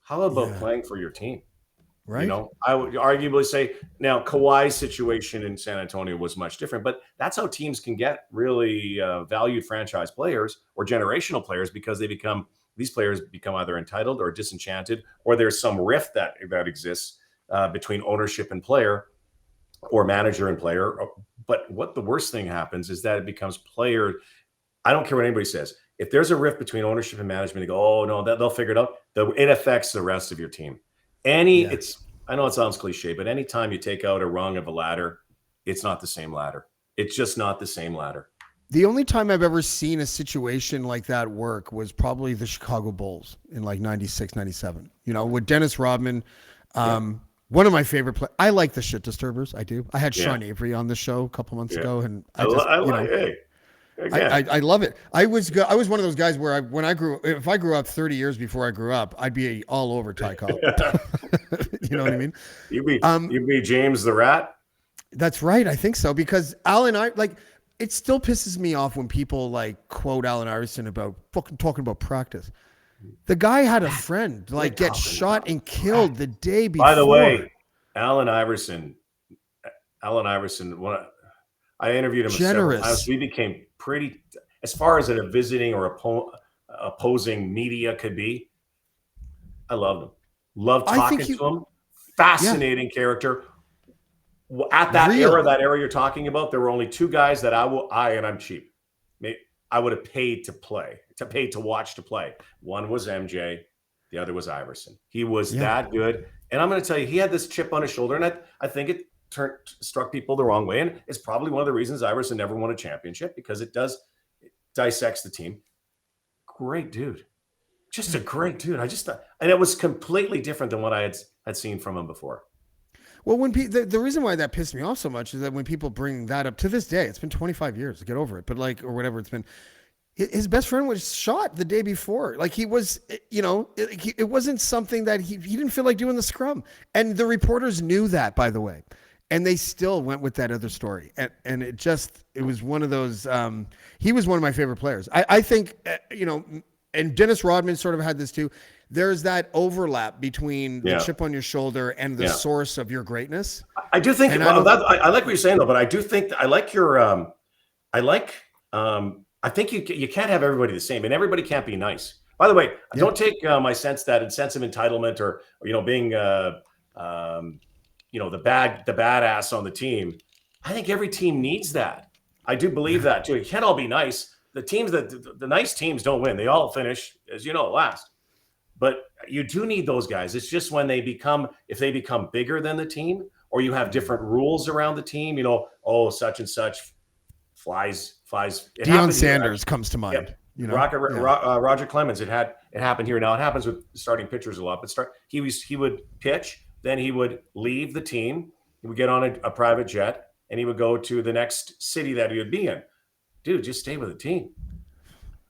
How about playing for your team? Right. I would arguably say now Kawhi's situation in San Antonio was much different, but that's how teams can get really valued franchise players or generational players, because these players become either entitled or disenchanted, or there's some rift that exists between ownership and player or manager and player. But what the worst thing happens is that it becomes player. I don't care what anybody says. If there's a rift between ownership and management, they go, oh no, they'll figure it out. It affects the rest of your team. I know it sounds cliche, but anytime you take out a rung of a ladder, it's not the same ladder. It's just not the same ladder. The only time I've ever seen a situation like that work was probably the Chicago Bulls in like 96, 97, with Dennis Rodman. One of my favorite players. I like the Shit Disturbers. I do. I had Sean Avery on the show a couple months ago, and I love it. I was one of those guys where if I grew up 30 years before I grew up, I'd be all over Ty Cobb. You know what I mean? You'd be James the Rat. That's right. I think so, because it still pisses me off when people quote Allen Iverson about fucking talking about practice. The guy had a friend get shot and killed the day before. By the way, Allen Iverson, I interviewed him several times. We became pretty, as far as a visiting or opposing media could be. I loved him. Loved talking to him. Fascinating character. At that era you're talking about, there were only two guys that and I'm cheap, I would have paid to watch to play. One was MJ, The other was Iverson. He was that good. And I'm going to tell you, he had this chip on his shoulder, and I think it struck people the wrong way. And it's probably one of the reasons Iverson never won a championship, because it dissects the team. Great dude. Just a great dude. I just thought, and it was completely different than what I had seen from him before. Well, when the reason why that pissed me off so much is that when people bring that up to this day, it's been 25 years to get over it, but like, or whatever it's been, his best friend was shot the day before. Like he was, it wasn't something that he didn't feel like doing the scrum. And the reporters knew that, by the way, and they still went with that other story. And it was one of those, he was one of my favorite players. I think, and Dennis Rodman sort of had this too. There's that overlap between the chip on your shoulder and the source of your greatness. I do think, I like what you're saying though, but I do think, I like your, I think you can't have everybody the same, and everybody can't be nice. By the way, don't take my sense of entitlement or being, the badass on the team. I think every team needs that. I do believe that too. You can't all be nice. The nice teams don't win. They all finish, as you know, last. But you do need those guys. It's just when if they become bigger than the team, or you have different rules around the team, such and such flies. Deion Sanders comes to mind. Roger Clemens. It happened here. Now it happens with starting pitchers a lot. But he would pitch, then he would leave the team. He would get on a private jet, and he would go to the next city that he would be in. Dude, just stay with the team.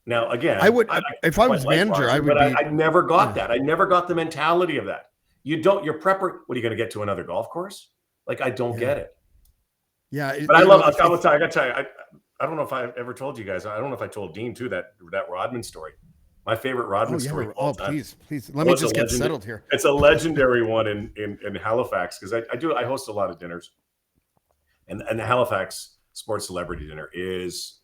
Now, again, if I was manager, I never got that. I never got the mentality of that. You're prepper. What are you going to get to another golf course? Like, I don't get it. Yeah. But I got to tell you, I don't know if I ever told you guys. I don't know if I told Dean too that Rodman story. My favorite Rodman story. Please. Let me just get settled here. It's a legendary one in Halifax, because I host a lot of dinners, and the Halifax Sports Celebrity Dinner is,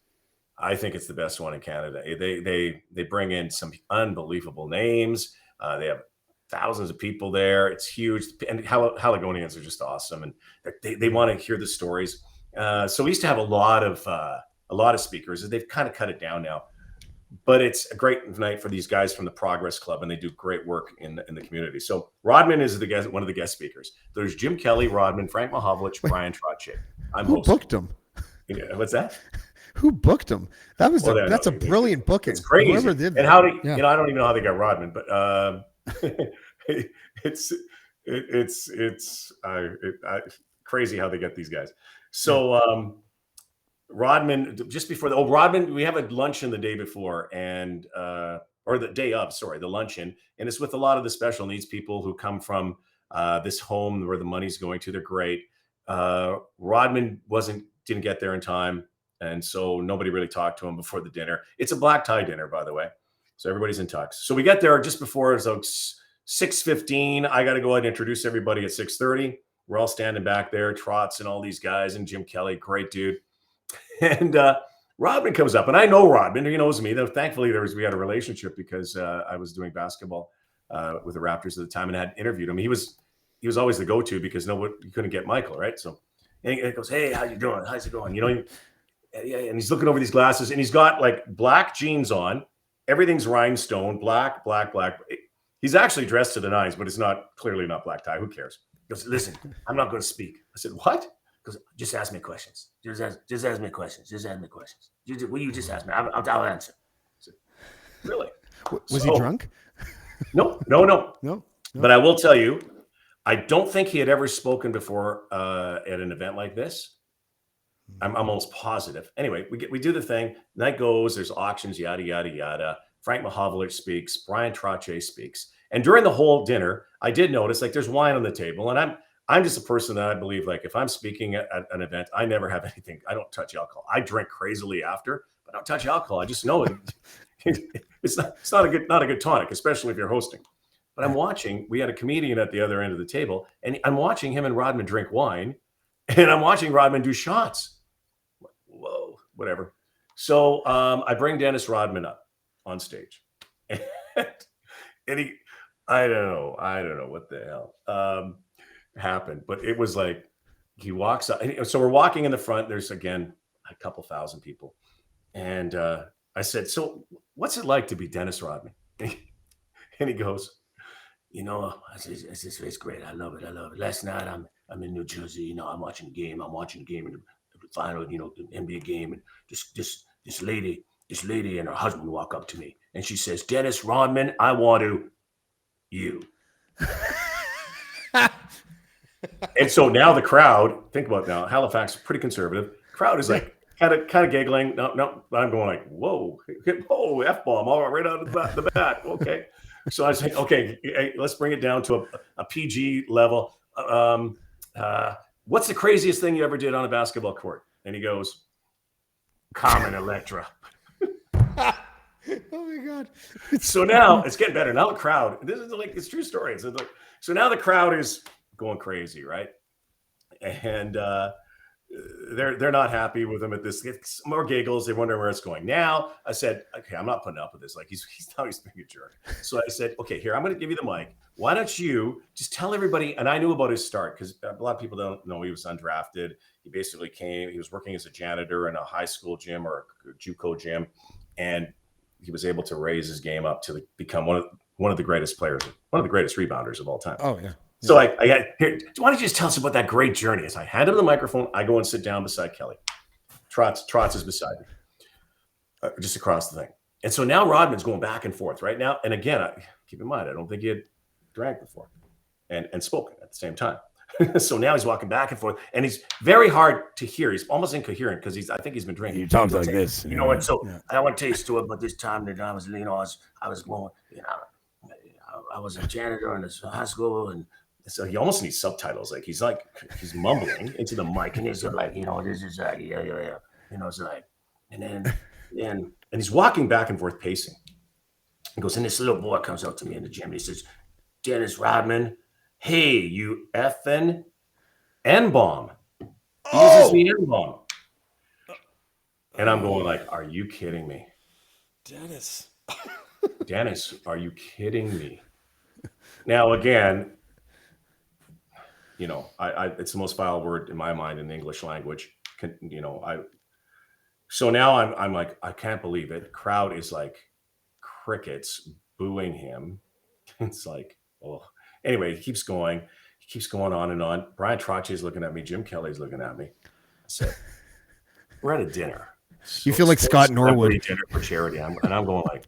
I think it's the best one in Canada. They bring in some unbelievable names. They have thousands of people there. It's huge, and Haligonians are just awesome, and they want to hear the stories. So we used to have a lot of speakers. They've kind of cut it down now, but it's a great night for these guys from the Progress Club, and they do great work in the community. So Rodman is one of the guest speakers. There's Jim Kelly, Rodman, Frank Mahovlich, Brian Trottier. Who booked him? What's that? Who booked him? That's a brilliant booking. It's crazy. Whoever did that. And how do I don't even know how they got Rodman, but it's crazy how they get these guys. So Rodman, just before Rodman, we have a luncheon the day before, and or the day of, sorry, the luncheon, and it's with a lot of the special needs people who come from this home where the money's going to. They're great. Rodman didn't get there in time, and so nobody really talked to him before the dinner. It's a black tie dinner, by the way, so everybody's in tux. So we get there just before, it's like 6:15. I got to go ahead and introduce everybody at 6:30. We're all standing back there, Trots and all these guys, and Jim Kelly, great dude. And Rodman comes up, and I know Rodman. He knows me. Thankfully, we had a relationship, because I was doing basketball with the Raptors at the time, and I had interviewed him. He was always the go-to, because you couldn't get Michael, right? So and he goes, "Hey, how you doing? How's it going?" And he's looking over these glasses, and he's got like black jeans on. Everything's rhinestone, black. He's actually dressed to the nines, but it's clearly not black tie. Who cares? He goes, "Listen, I'm not going to speak." I said, "What?" He goes, "Just ask me questions. Just ask me questions. Just ask me questions. Will you just ask me? I'll answer." I said, "Really?" Was he drunk? No. But I will tell you, I don't think he had ever spoken before at an event like this. I'm almost positive. Anyway, we do the thing. Night goes. There's auctions. Yada yada yada. Frank Mahovlich speaks. Brian Trottier speaks. And during the whole dinner, I did notice there's wine on the table, and I'm just a person that I believe if I'm speaking at an event, I never have anything. I don't touch alcohol. I drink crazily after, but I don't touch alcohol. I just know it. It's not a good tonic, especially if you're hosting. But I'm watching. We had a comedian at the other end of the table, and I'm watching him and Rodman drink wine, and I'm watching Rodman do shots. Whoa, whatever. So I bring Dennis Rodman up on stage, and I don't know what the hell happened, but it was like he walks up. And so we're walking in the front. There's again a couple thousand people, and I said, "So what's it like to be Dennis Rodman?" And he goes, It's great. I love it. I love it. Last night I'm in New Jersey. I'm watching the game. I'm watching the game in the final, the NBA game, and this lady and her husband walk up to me, and she says, "Dennis Rodman, I want to you." And so now the crowd, think about it now, Halifax, pretty conservative. Crowd is like kind of giggling. No, I'm going like, whoa, F-bomb, all right out of the bat. Okay. So I was like, okay, hey, let's bring it down to a PG level. What's the craziest thing you ever did on a basketball court? And he goes, Carmen Electra. Oh my God. So now it's getting better. Now the crowd, this is like, it's true story. So now the crowd is going crazy, right? And they're not happy with him at this. It's more giggles. They wonder where it's going. Now I said, okay, I'm not putting up with this. Like he's being a jerk. So I said, okay, here, I'm going to give you the mic. Why don't you just tell everybody? And I knew about his start because a lot of people don't know he was undrafted. He basically came. He was working as a janitor in a high school gym or a JUCO gym, and he was able to raise his game up to become one of the greatest players, one of the greatest rebounders of all time. Oh yeah. So I had here. Why don't you just tell us about that great journey? As I hand him the microphone, I go and sit down beside Kelly. Trotz is beside me, just across the thing. And so now Rodman's going back and forth right now. And again, keep in mind, I don't think he had drank before and spoken at the same time. So now he's walking back and forth, and he's very hard to hear. He's almost incoherent because I think he's been drinking. He talks like this, And so I want to tell you, Stuart, about this time that I was going, I was a janitor in this high school, and so he almost needs subtitles. He's mumbling into the mic, and he's like, this is it's like, and he's walking back and forth, pacing. He goes, and this little boy comes up to me in the gym, and he says, Dennis Rodman, hey, you effing N-bomb. He uses the N-bomb. And I'm going like, are you kidding me? Dennis, are you kidding me? Now, again, it's the most vile word in my mind in the English language. So now I'm like, I can't believe it. Crowd is like crickets booing him. It's like, oh, anyway, he keeps going on and on. Brian Trottier is looking at me. Jim Kelly's looking at me. I said, we're at a dinner. You feel like Scott Norwood. Dinner for charity. I'm going like,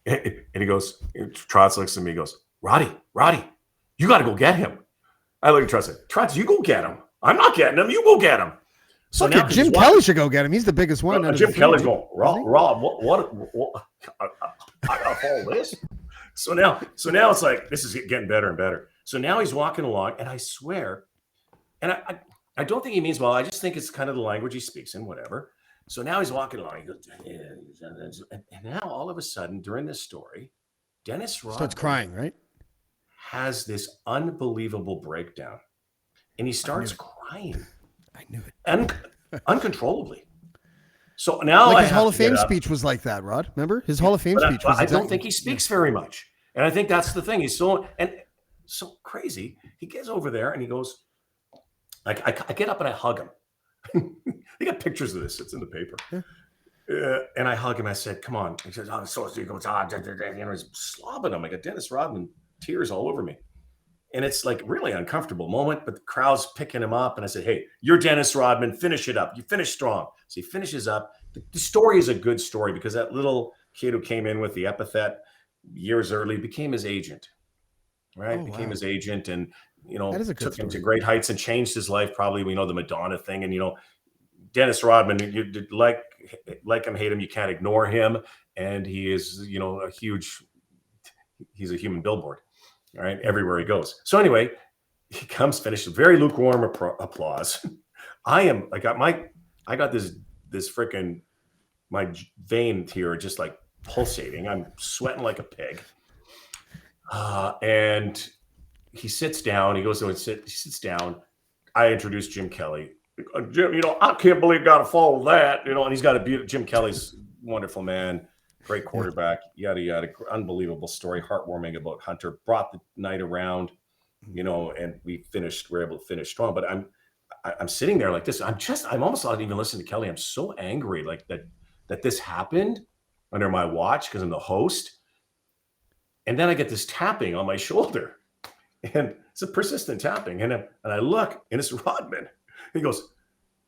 and he goes, Trotz looks at me, he goes, Roddy, you got to go get him. I look at Trotz, Trotz, you go get him. I'm not getting him. You go get him. So now Jim Kelly should go get him. He's the biggest one. Jim Kelly's going, Rob, what I got to follow this. So now it's like, this is getting better and better. So now he's walking along, and I swear, and I don't think he means well. I just think it's kind of the language he speaks in, whatever. So now he's walking along. He goes, and now all of a sudden during this story, Dennis Rodman starts crying, right? Has this unbelievable breakdown, and he starts crying. I knew it. And uncontrollably. So now his Hall of Fame speech was like that, Rod. Remember? His Hall of Fame speech was I don't think he speaks very much. And I think that's the thing. He's so crazy. He gets over there and he goes, I get up and I hug him. They got pictures of this. It's in the paper. Yeah. And I hug him. I said, come on. He says, so he goes, he's slobbing him. I got Dennis Rodman, tears all over me. And it's like really uncomfortable moment, but the crowd's picking him up. And I said, hey, you're Dennis Rodman. Finish it up. You finish strong. So he finishes up. The story is a good story because that little kid who came in with the epithet years early became his agent, right? Became his agent and, took him to great heights and changed his life. Probably, we know the Madonna thing. And, Dennis Rodman, you like him, hate him, you can't ignore him. And he is, he's a human billboard. All right, everywhere he goes. So anyway, he comes, finished, very lukewarm applause. I got this freaking, my vein here just like pulsating. I'm sweating like a pig. And he sits down. He goes to he sits down. I introduce Jim Kelly. Jim, I can't believe got to follow that. And he's got Jim Kelly's wonderful man. Great quarterback, yada, yada, unbelievable story, heartwarming about Hunter, brought the night around, and we were able to finish strong. But I'm sitting there like this. I'm almost not even listening to Kelly. I'm so angry like that this happened under my watch because I'm the host. And then I get this tapping on my shoulder, and it's a persistent tapping. And I look, and it's Rodman. He goes,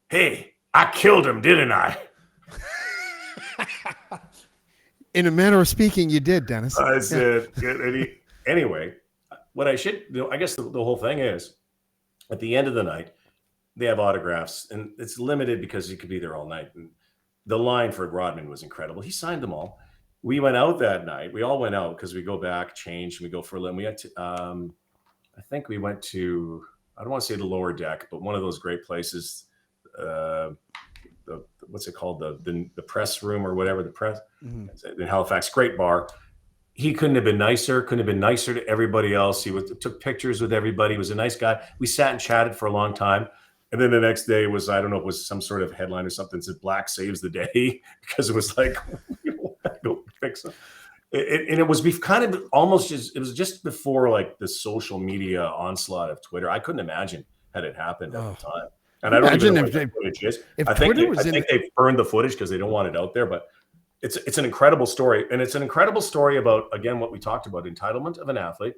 "Hey, I killed him, didn't I?" In a manner of speaking, you did, Dennis. I said, anyway, what I should do, I guess the whole thing is, at the end of the night, they have autographs, and it's limited because you could be there all night. And the line for Rodman was incredible. He signed them all. We went out that night. We all went out because we go back, change, and we go for a little. We had to, I think we went to, I don't want to say the lower deck, but one of those great places, what's it called? The press room or whatever, the press in Halifax, great bar. He couldn't have been nicer, to everybody else. He took pictures with everybody. He was a nice guy. We sat and chatted for a long time. And then the next day was, I don't know, it was some sort of headline or something that said Black saves the day, because it was like, go fix it. And it was kind of almost just, it was just before like the social media onslaught of Twitter. I couldn't imagine had it happened at the time. And I don't even know what that footage is. I think they've burned the footage because they don't want it out there, but it's an incredible story. And it's an incredible story about, again, what we talked about, entitlement of an athlete,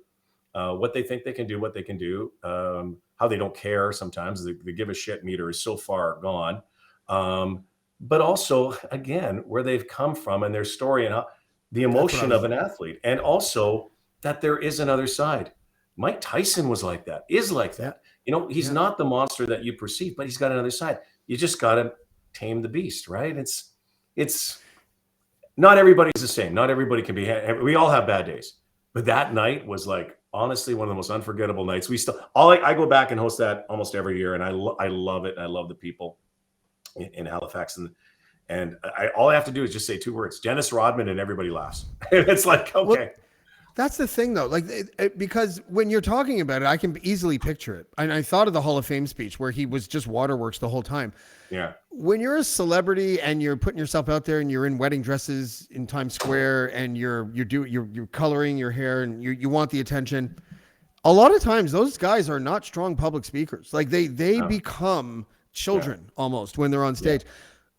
what they think they can do, what they can do, how they don't care sometimes. The give a shit meter is so far gone. But also, again, where they've come from and their story and how the emotion of an athlete. And also that there is another side. Mike Tyson was like that, is like that. You know, he's not the monster that you perceive, but he's got another side. You just got to tame the beast, right? It's not everybody's the same. Not everybody can be, we all have bad days. But that night was like, honestly, one of the most unforgettable nights. I go back and host that almost every year, and I love it. And I love the people in Halifax, and all I have to do is just say 2 words: Dennis Rodman, and everybody laughs. It's like, okay. Well, that's the thing, though, like because when you're talking about it, I can easily picture it. And I thought of the Hall of Fame speech where he was just waterworks the whole time. Yeah. When you're a celebrity and you're putting yourself out there and you're in wedding dresses in Times Square and you're coloring your hair and you want the attention, a lot of times those guys are not strong public speakers. Like they become children almost when they're on stage. Yeah.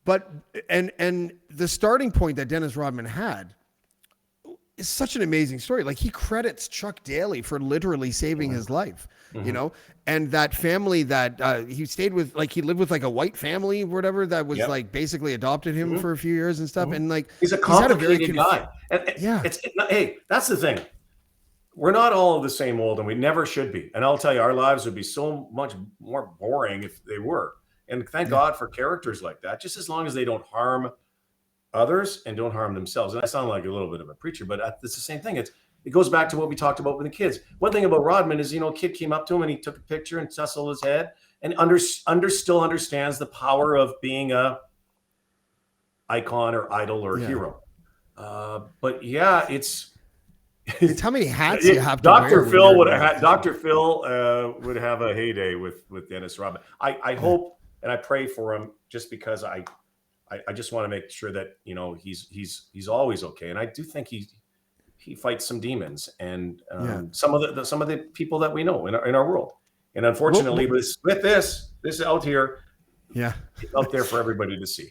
But and the starting point that Dennis Rodman had is such an amazing story. Like he credits Chuck Daly for literally saving his life, you know, and that family that he stayed with, like he lived with like a white family or whatever that was like basically adopted him for a few years and stuff. And like, he's a complicated guy. Hey, that's the thing. We're not all the same old, and we never should be. And I'll tell you, our lives would be so much more boring if they were. And thank God for characters like that, just as long as they don't harm others and don't harm themselves. And I sound like a little bit of a preacher, but it's the same thing. It goes back to what we talked about with the kids. One thing about Rodman is, a kid came up to him and he took a picture and tussled his head and still understands the power of being a icon or idol or hero. But yeah, it's how many hats you have to Dr. wear. Dr. Phil would have a heyday with Dennis Rodman. I hope and I pray for him, just because I just want to make sure that he's always okay. And I do think he fights some demons and some of the people that we know in our world. And unfortunately, with this out here, it's out there for everybody to see.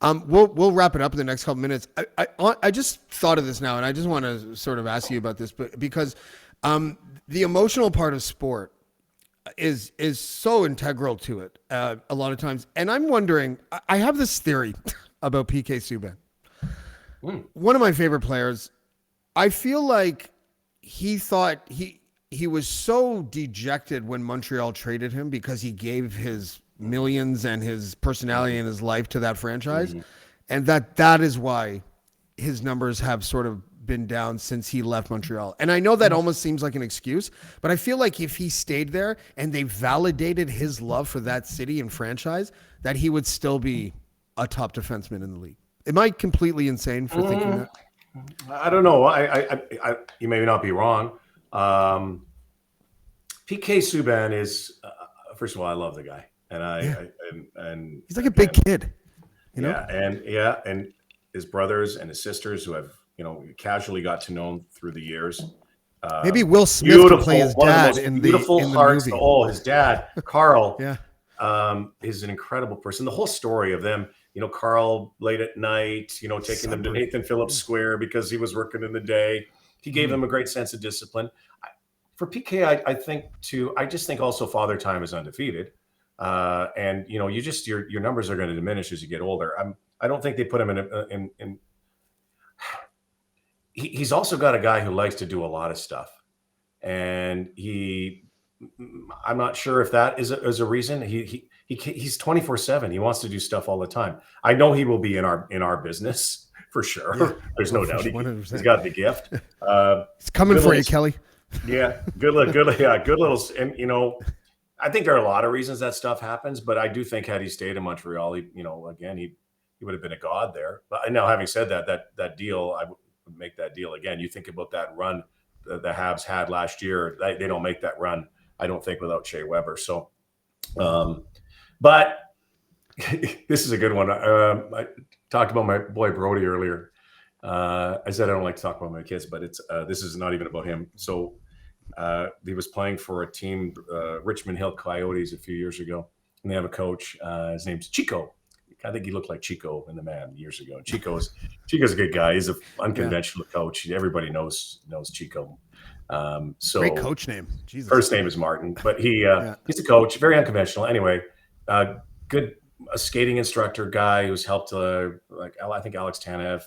We'll wrap it up in the next couple minutes. I just thought of this now, and I just want to sort of ask you about this, but because the emotional part of sport is so integral to it a lot of times. And I'm wondering, I have this theory about PK Subban. One of my favorite players. I feel like he thought he was so dejected when Montreal traded him because he gave his millions and his personality and his life to that franchise. And that is why his numbers have sort of been down since he left Montreal. And I know that almost seems like an excuse, but I feel like if he stayed there and they validated his love for that city and franchise, that he would still be a top defenseman in the league. Am I completely insane for thinking that? I don't know. You may not be wrong. PK Subban is, first of all, I love the guy. And he's like a big kid, and his brothers and his sisters who have casually got to know him through the years. Maybe Will Smith to play his dad in the hearts. movie. Oh, his dad, Carl, is an incredible person. The whole story of them, Carl late at night, taking them to Nathan Phillips Square because he was working in the day. He gave them a great sense of discipline. For PK, I think too. I just think also Father Time is undefeated, and you know, your numbers are going to diminish as you get older. I don't think they put him in. He's also got a guy who likes to do a lot of stuff, and I'm not sure if that is a reason. He's 24/7. He wants to do stuff all the time. I know he will be in our business for sure. Yeah. There's no doubt. He's got the gift. It's coming for you, Kelly. Yeah, good little. And you know, I think there are a lot of reasons that stuff happens, but I do think had he stayed in Montreal, he would have been a god there. But now, having said that deal, I would make that deal again. You think about that run the Habs had last year. They don't make that run, I don't think, without Shea Weber. So, but this is a good one. I talked about my boy Brody earlier. I said I don't like to talk about my kids, but this is not even about him. So he was playing for a team, Richmond Hill Coyotes, a few years ago, and they have a coach. His name's Chico. I think he looked like Chico in The Man years ago. Chico's a good guy. He's an unconventional coach. Everybody knows Chico. So great coach name. Jesus. First name is Martin, but he's a coach, very unconventional. Anyway, good skating instructor guy who's helped I think Alex Tanev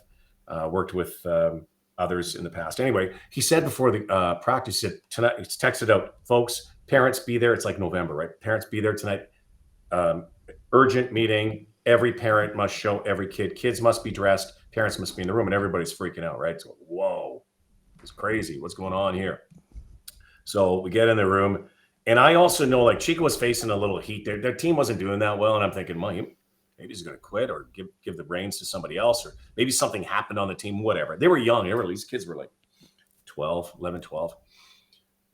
worked with others in the past. Anyway, he said before the practice, he said tonight, it's texted out, folks, parents be there. It's like November, right? Parents be there tonight. Urgent meeting. Every parent must show every kid. Kids must be dressed. Parents must be in the room, and everybody's freaking out, right? So, whoa, it's crazy. What's going on here? So we get in the room, and I also know like Chico was facing a little heat. Their team wasn't doing that well, and I'm thinking, maybe he's going to quit or give the reins to somebody else, or maybe something happened on the team, whatever. They were young. These kids were like 11, 12.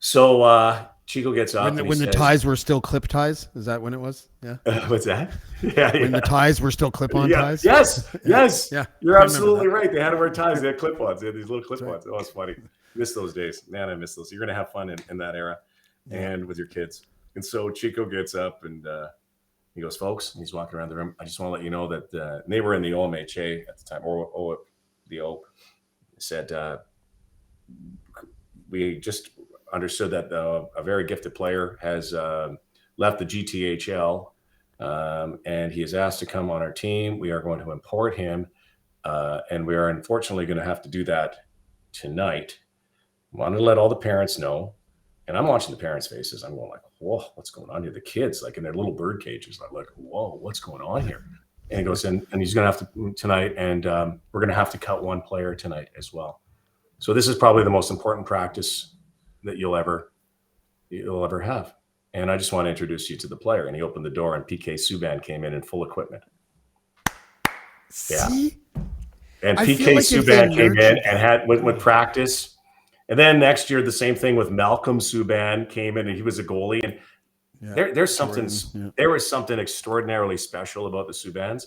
So Chico gets up. When the ties were still clip ties? Is that when it was? Yeah. What's that? Yeah. When the ties were still clip-on ties? Yes. Yeah. You're absolutely right. They had to wear ties. They had clip-ons. They had these little clip-ons. Right. Oh, it's funny. Miss those days. Man, I miss those. You're going to have fun in that era and with your kids. And so Chico gets up and he goes, folks, and he's walking around the room. I just want to let you know that they were in the OMHA at the time, or the OAP, said, we just understood that a very gifted player has left the GTHL, and he is asked to come on our team. We are going to import him, and we are unfortunately going to have to do that tonight. I wanted to let all the parents know, and I'm watching the parents' faces. I'm going like, whoa, what's going on here? The kids, like in their little bird cages, I'm like, whoa, what's going on here? And he goes, and he's going to have to tonight, and we're going to have to cut one player tonight as well. So this is probably the most important practice that you'll ever have. And I just want to introduce you to the player. And he opened the door, and PK Subban came in full equipment. Yeah. See? And PK Subban came in and went practice. And then next year, the same thing with Malcolm Subban came in, and he was a goalie. And there was something extraordinarily special about the Subbans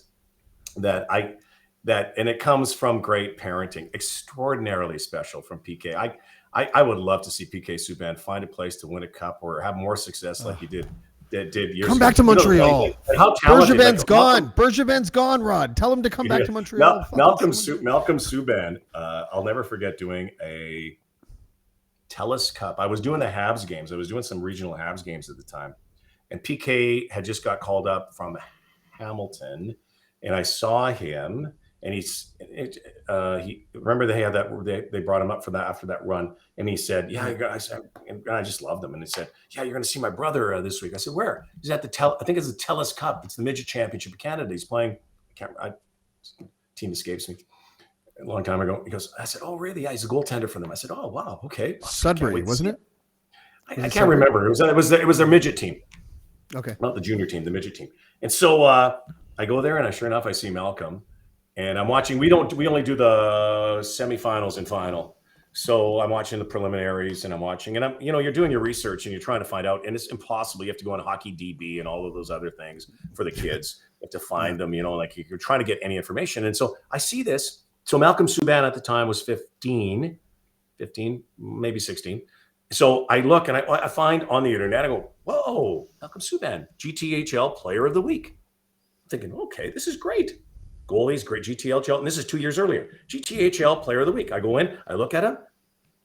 and it comes from great parenting, extraordinarily special from PK. I would love to see PK Subban find a place to win a cup or have more success like he did years ago. Come back to Montreal. Bergevin's gone. Bergevin's gone, Rod. Tell him to come back to Montreal. Malcolm Subban, I'll never forget doing a TELUS Cup. I was doing the Habs games. I was doing some regional Habs games at the time. And PK had just got called up from Hamilton. And I saw him. And he remember they had that they brought him up for that after that run, and he said, "Yeah, guys," and I just loved him. And he said, "Yeah, you're going to see my brother this week." I said, "Where?" He's at I think it's the TELUS Cup. It's the midget championship of Canada. He's playing. Team escapes me a long time ago. He goes, I said, "Oh, really? Yeah, he's a goaltender for them." I said, "Oh, wow, okay." Sudbury, wasn't it? I can't remember. It was their midget team. Okay, not the junior team, the midget team. And so I go there, and sure enough, I see Malcolm. And I'm watching. We only do the semifinals and final. So I'm watching the preliminaries, and I'm watching. And you're doing your research, and you're trying to find out. And it's impossible. You have to go on Hockey DB and all of those other things for the kids. You have to find them. Like you're trying to get any information. And so I see this. So Malcolm Subban at the time was 15, maybe 16. So I look, and I find on the internet. I go, whoa, Malcolm Subban, GTHL Player of the Week. I'm thinking, okay, this is great. Goalies, great GTHL, and this is 2 years earlier. GTHL Player of the Week. I go in, I look at him.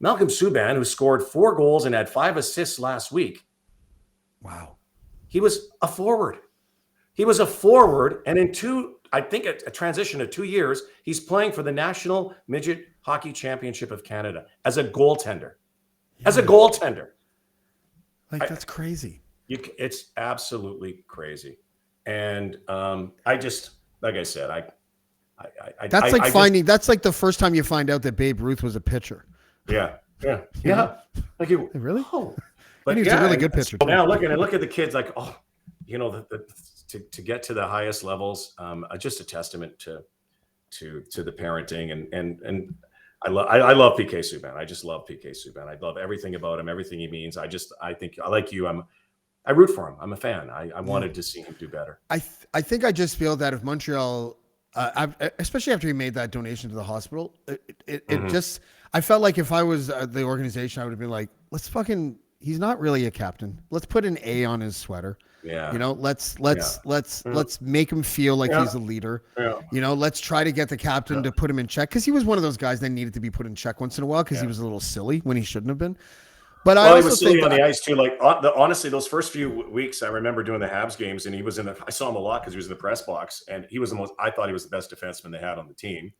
Malcolm Subban, who scored 4 goals and had 5 assists last week. Wow. He was a forward. He was a forward, and in I think a transition of 2 years, he's playing for the National Midget Hockey Championship of Canada as a goaltender. Yeah. As a goaltender. Like, that's crazy. It's absolutely crazy. And I just, like I said, that's like the first time you find out that Babe Ruth was a pitcher. Yeah. Like really? Oh, but he's a really good pitcher. So now look at the kids, like, oh, you know, to get to the highest levels, just a testament to the parenting and I love PK Subban. I just love PK Subban. I love everything about him, everything he means. I think I like you. I root for him. I'm a fan. I wanted to see him do better. I think I just feel that if Montreal, especially after he made that donation to the hospital, it just, I felt like if I was the organization, I would have been like, he's not really a captain. Let's put an A on his sweater. Yeah. You know, let's make him feel like he's a leader. Yeah. You know, let's try to get the captain to put him in check, because he was one of those guys that needed to be put in check once in a while because he was a little silly when he shouldn't have been. But I also he was silly on the ice too. Like honestly, those first few weeks, I remember doing the Habs games, and he was I saw him a lot because he was in the press box, and he was I thought he was the best defenseman they had on the team,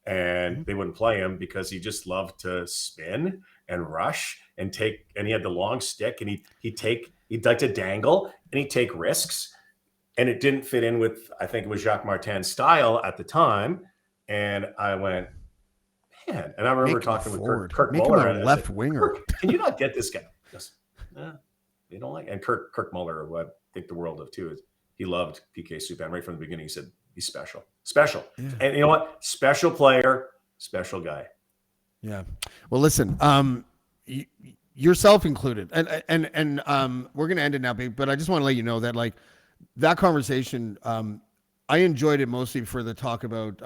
and they wouldn't play him because he just loved to spin and rush and he had the long stick, and he'd like to dangle and he'd take risks, and it didn't fit in with, I think it was Jacques Martin's style at the time, and I went, man. And I remember talking with Kirk Muller. Him a left winger. Can you not get this guy? Goes, you don't like. And Kirk Muller, who I think the world of too, is he loved PK Subban right from the beginning. He said he's special. Yeah. And you know what? Special player, special guy. Yeah. Well, listen, yourself included, and we're gonna end it now, babe. But I just want to let you know that, like, that conversation, I enjoyed it mostly for the talk about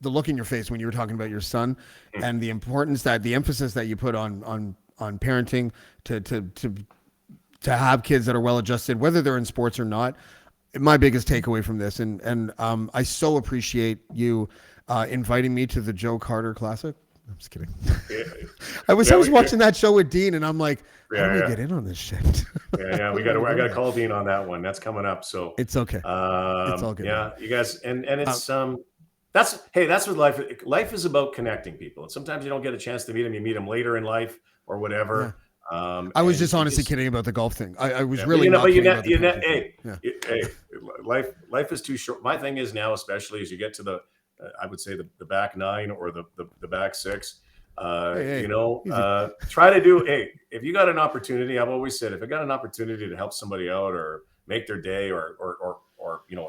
the look in your face when you were talking about your son and the emphasis that you put on parenting to have kids that are well adjusted, whether they're in sports or not. My biggest takeaway from this, and I so appreciate you inviting me to the Joe Carter Classic. I'm just kidding. Yeah. I was watching that show with Dean, and I'm like, how do we get in on this shit? I got to call Dean on that one. That's coming up. So it's okay. It's all good. Yeah, you guys, and it's that's what life is about, connecting people. And sometimes you don't get a chance to meet them. You meet them later in life or whatever. Yeah. I was just honestly kidding about the golf thing. I was really life is too short. My thing is now, especially as you get to the I would say the back 9 or the back 6. Try to do. If you got an opportunity, I've always said, if I got an opportunity to help somebody out or make their day or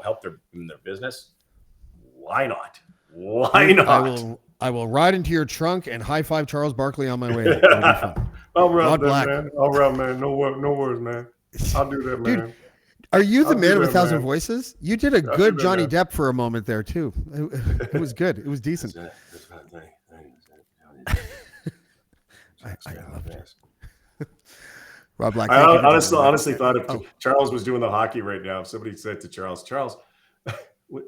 help in their business, why not? Why not? I will ride into your trunk and high five Charles Barkley on my way. All right, man. All right, man. No worries, man. I'll do that, man. Dude, are you the man of 1,000 voices? You did a good Johnny Depp for a moment there too. It was good. It was decent. I loved it. Rob Black. I honestly thought if Charles was doing the hockey right now, if somebody said to Charles, what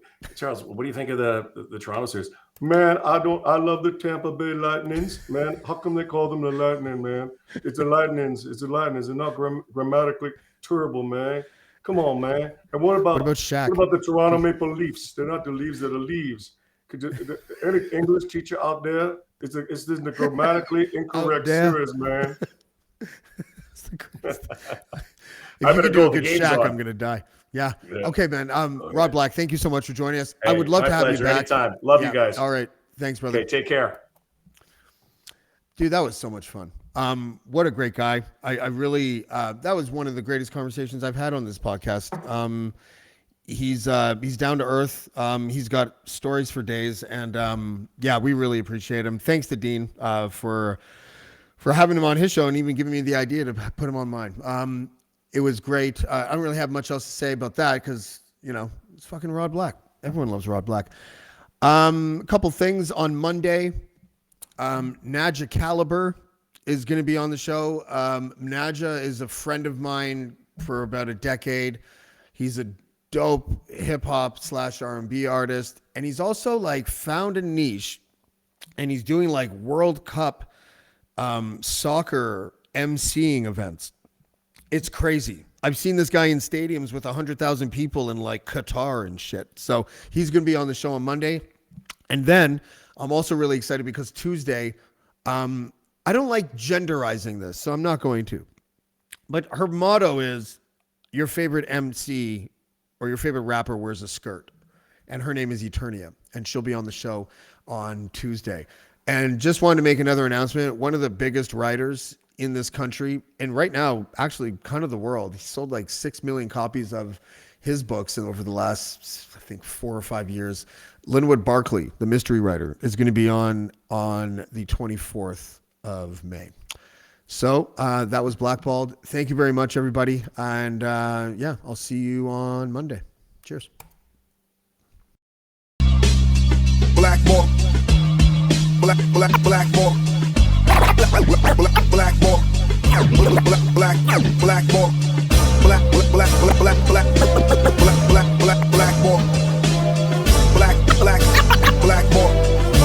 do you think of the Toronto series? Man, I love the Tampa Bay Lightnings, man. How come they call them the Lightning, man? It's the Lightnings. They're not grammatically terrible, man. Come on, man. And what about Shaq? What about the Toronto Maple Leafs? They're not the leaves, they're the leaves. Any English teacher out there? It's the grammatically incorrect series, man. It's the greatest. If you could do a good Shaq, I'm gonna die. Yeah. Okay, man. Rob Black, thank you so much for joining us. Hey, I would love to have pleasure. you back. Anytime. Love you guys. All right. Thanks, brother. Okay, take care. Dude, that was so much fun. What a great guy. I really, that was one of the greatest conversations I've had on this podcast. He's down to earth. He's got stories for days, and we really appreciate him. Thanks to Dean for having him on his show and even giving me the idea to put him on mine. It was great. I don't really have much else to say about that because, it's fucking Rod Black. Everyone loves Rod Black. A couple things on Monday. Nadja Caliber is going to be on the show. Nadja is a friend of mine for about a decade. He's a dope hip hop / R&B artist. And he's also found a niche, and he's doing World Cup soccer emceeing events. It's crazy. I've seen this guy in stadiums with 100,000 people in like Qatar and shit. So he's going to be on the show on Monday. And then I'm also really excited because Tuesday, I don't like genderizing this, so I'm not going to. But her motto is your favorite MC or your favorite rapper wears a skirt. And her name is Eternia. And she'll be on the show on Tuesday. And just wanted to make another announcement. One of the biggest writers in this country, and right now, actually kind of the world, he sold like 6 million copies of his books over the last, I think, 4 or 5 years. Linwood Barkley, the mystery writer, is going to be on the 24th of May. So that was Blackballed. Thank you very much, everybody. And yeah, I'll see you on Monday. Cheers. Blackballed. Blackballed. Blackballed. Blackballed.